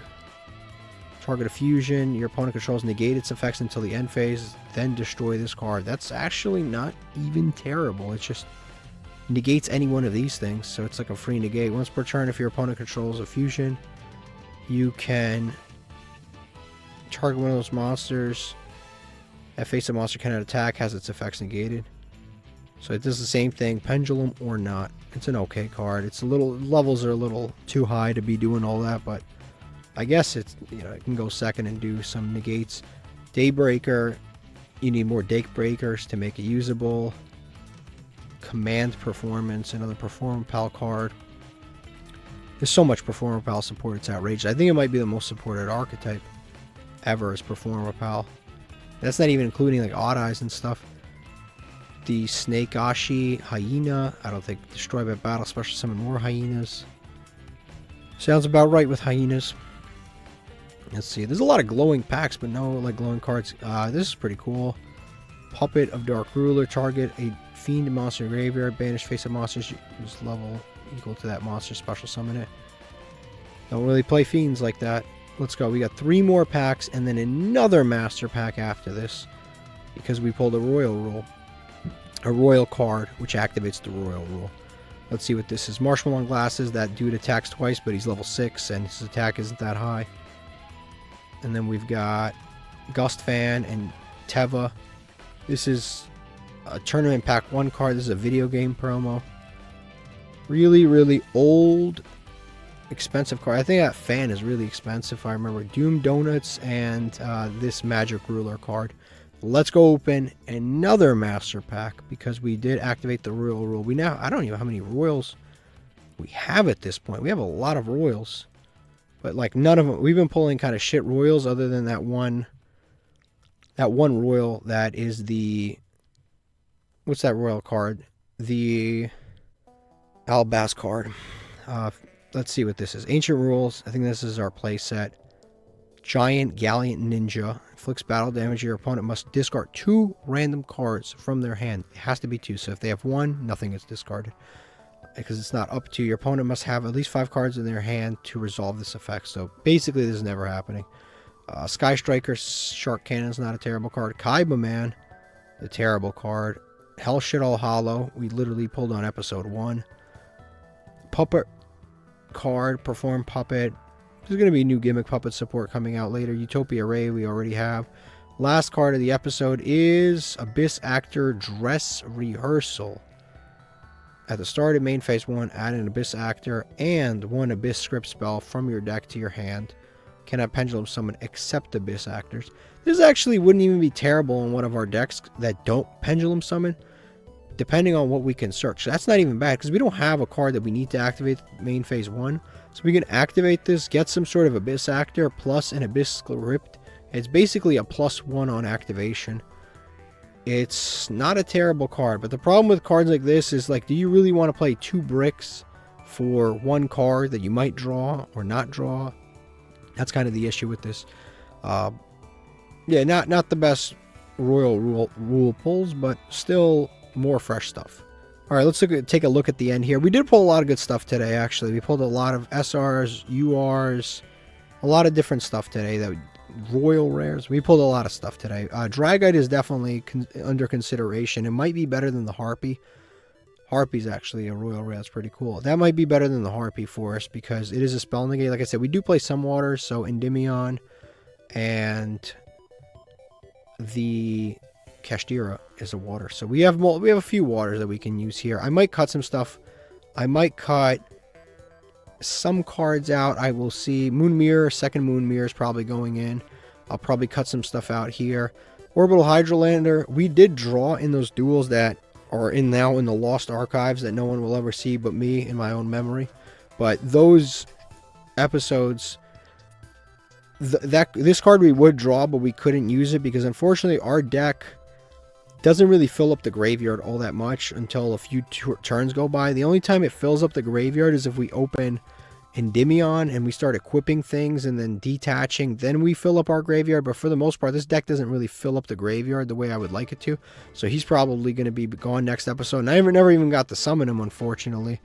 Target a fusion. Your opponent controls negate its effects until the end phase, then destroy this card. That's actually not even terrible. It just negates any one of these things, so it's like a free negate. Once per turn, if your opponent controls a fusion, you can target one of those monsters. That face of monster cannot attack, has its effects negated. So it does the same thing, pendulum or not. It's an okay card. It's a little, levels are a little too high to be doing all that, but I guess it's, it can go second and do some negates. Daybreaker, you need more Daybreakers to make it usable. Command Performance, another Perform Pal card. There's so much Perform Pal support, it's outrageous. I think it might be the most supported archetype ever is Perform Pal. That's not even including like Odd Eyes and stuff. The Snake Ashi Hyena, I don't think destroy by battle, special summon more hyenas. Sounds about right with hyenas. Let's see, there's a lot of glowing packs, but no like glowing cards. This is pretty cool. Puppet of Dark Ruler, target a fiend monster graveyard, banish face of monsters, use level equal to that monster, special summon it. Don't really play fiends like that. Let's go. We got 3 more packs and then another master pack after this because we pulled a royal rule. A royal card, which activates the royal rule. Let's see what this is. Marshmallow Glasses, that dude attacks twice, but he's level 6 and his attack isn't that high. And then we've got Gust Fan and Teva. This is a Tournament Pack 1 card. This is a video game promo. Really, really old, expensive card. I think that fan is really expensive if I remember. Doom Donuts and this Magic Ruler card. Let's go open another Master Pack because we did activate the Royal Rule. I don't even know how many Royals we have at this point. We have a lot of Royals. But like none of them, we've been pulling kind of shit Royals other than that one Royal that is the, what's that Royal card? The Albaz card. Let's see what this is. Ancient Rules. I think this is our play set. Giant Gallant Ninja. Inflicts battle damage. Your opponent must discard 2 random cards from their hand. It has to be 2. So if they have 1, nothing is discarded. Because it's not up to you. Your opponent must have at least 5 cards in their hand to resolve this effect. So basically this is never happening. Sky Striker, Shark Cannon is not a terrible card. Kaiba Man, a terrible card. Hell Shit All Hollow. We literally pulled on episode 1. Puppet card, Perform Puppet. There's going to be new gimmick puppet support coming out later. Utopia Ray we already have. Last card of the episode is Abyss Actor Dress Rehearsal. At the start of main phase 1, add an Abyss Actor and 1 Abyss script spell from your deck to your hand. Cannot pendulum summon except Abyss Actors. This actually wouldn't even be terrible in one of our decks that don't pendulum summon, depending on what we can search. So that's not even bad because we don't have a card that we need to activate main phase 1. So we can activate this, get some sort of Abyss Actor plus an Abyss Script. It's basically a +1 on activation. It's not a terrible card, but the problem with cards like this is, like, do you really want to play 2 bricks for 1 card that you might draw or not draw? That's kind of the issue with this. Yeah, not the best Royal Rule pulls, but still more fresh stuff. All right, let's take a look at the end here. We did pull a lot of good stuff today, actually. We pulled a lot of SRs, URs, a lot of different stuff today. That Royal Rares. We pulled a lot of stuff today. Dragite is definitely under consideration. It might be better than the Harpy. Harpy's actually a Royal Rare. That's pretty cool. That might be better than the Harpy for us because it is a spell negate. Like I said, we do play some waters, so Endymion and the Kashtira is a water. So we have a few waters that we can use here. I might cut some stuff. I might cut some cards out. I will see. Moon Mirror, second Moon Mirror is probably going in. I'll probably cut some stuff out here. Orbital Hydrolander. We did draw in those duels that are now in the Lost Archives that no one will ever see but me in my own memory. But those episodes, this card we would draw, but we couldn't use it because unfortunately our deck doesn't really fill up the graveyard all that much until a few turns go by. The only time it fills up the graveyard is if we open Endymion and we start equipping things and then detaching, then we fill up our graveyard. But for the most part, this deck doesn't really fill up the graveyard the way I would like it to. So he's probably going to be gone next episode. And I never even got to summon him, unfortunately.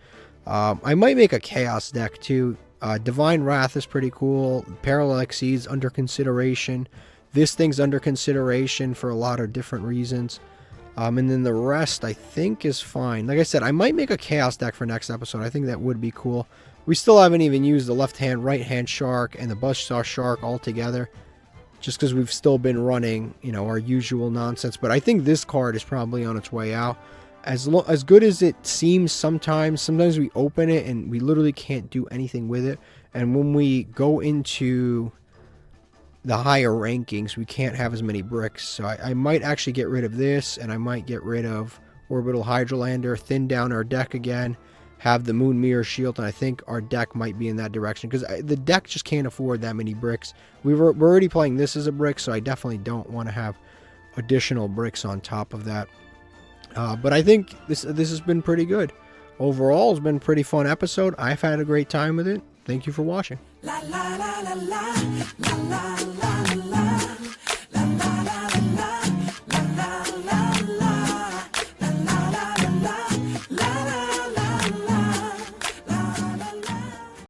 I might make a Chaos deck too. Divine Wrath is pretty cool. Parallel Exceeds under consideration. This thing's under consideration for a lot of different reasons. And then the rest, I think, is fine. Like I said, I might make a Chaos deck for next episode. I think that would be cool. We still haven't even used the left-hand, right-hand Shark and the Buzzsaw Shark all together. Just because we've still been running, you know, our usual nonsense. But I think this card is probably on its way out. As good as it seems sometimes we open it and we literally can't do anything with it. And when we go into the higher rankings, we can't have as many bricks. So I might actually get rid of this, and I might get rid of Orbital Hydrolander, thin down our deck again, have the Moon Mirror Shield, and I think our deck might be in that direction because the deck just can't afford that many bricks. We're already playing this as a brick, so I definitely don't want to have additional bricks on top of that. But I think this has been pretty good. Overall, it's been a pretty fun episode. I've had a great time with it. Thank you for watching. La, la, la, la, la, la, la.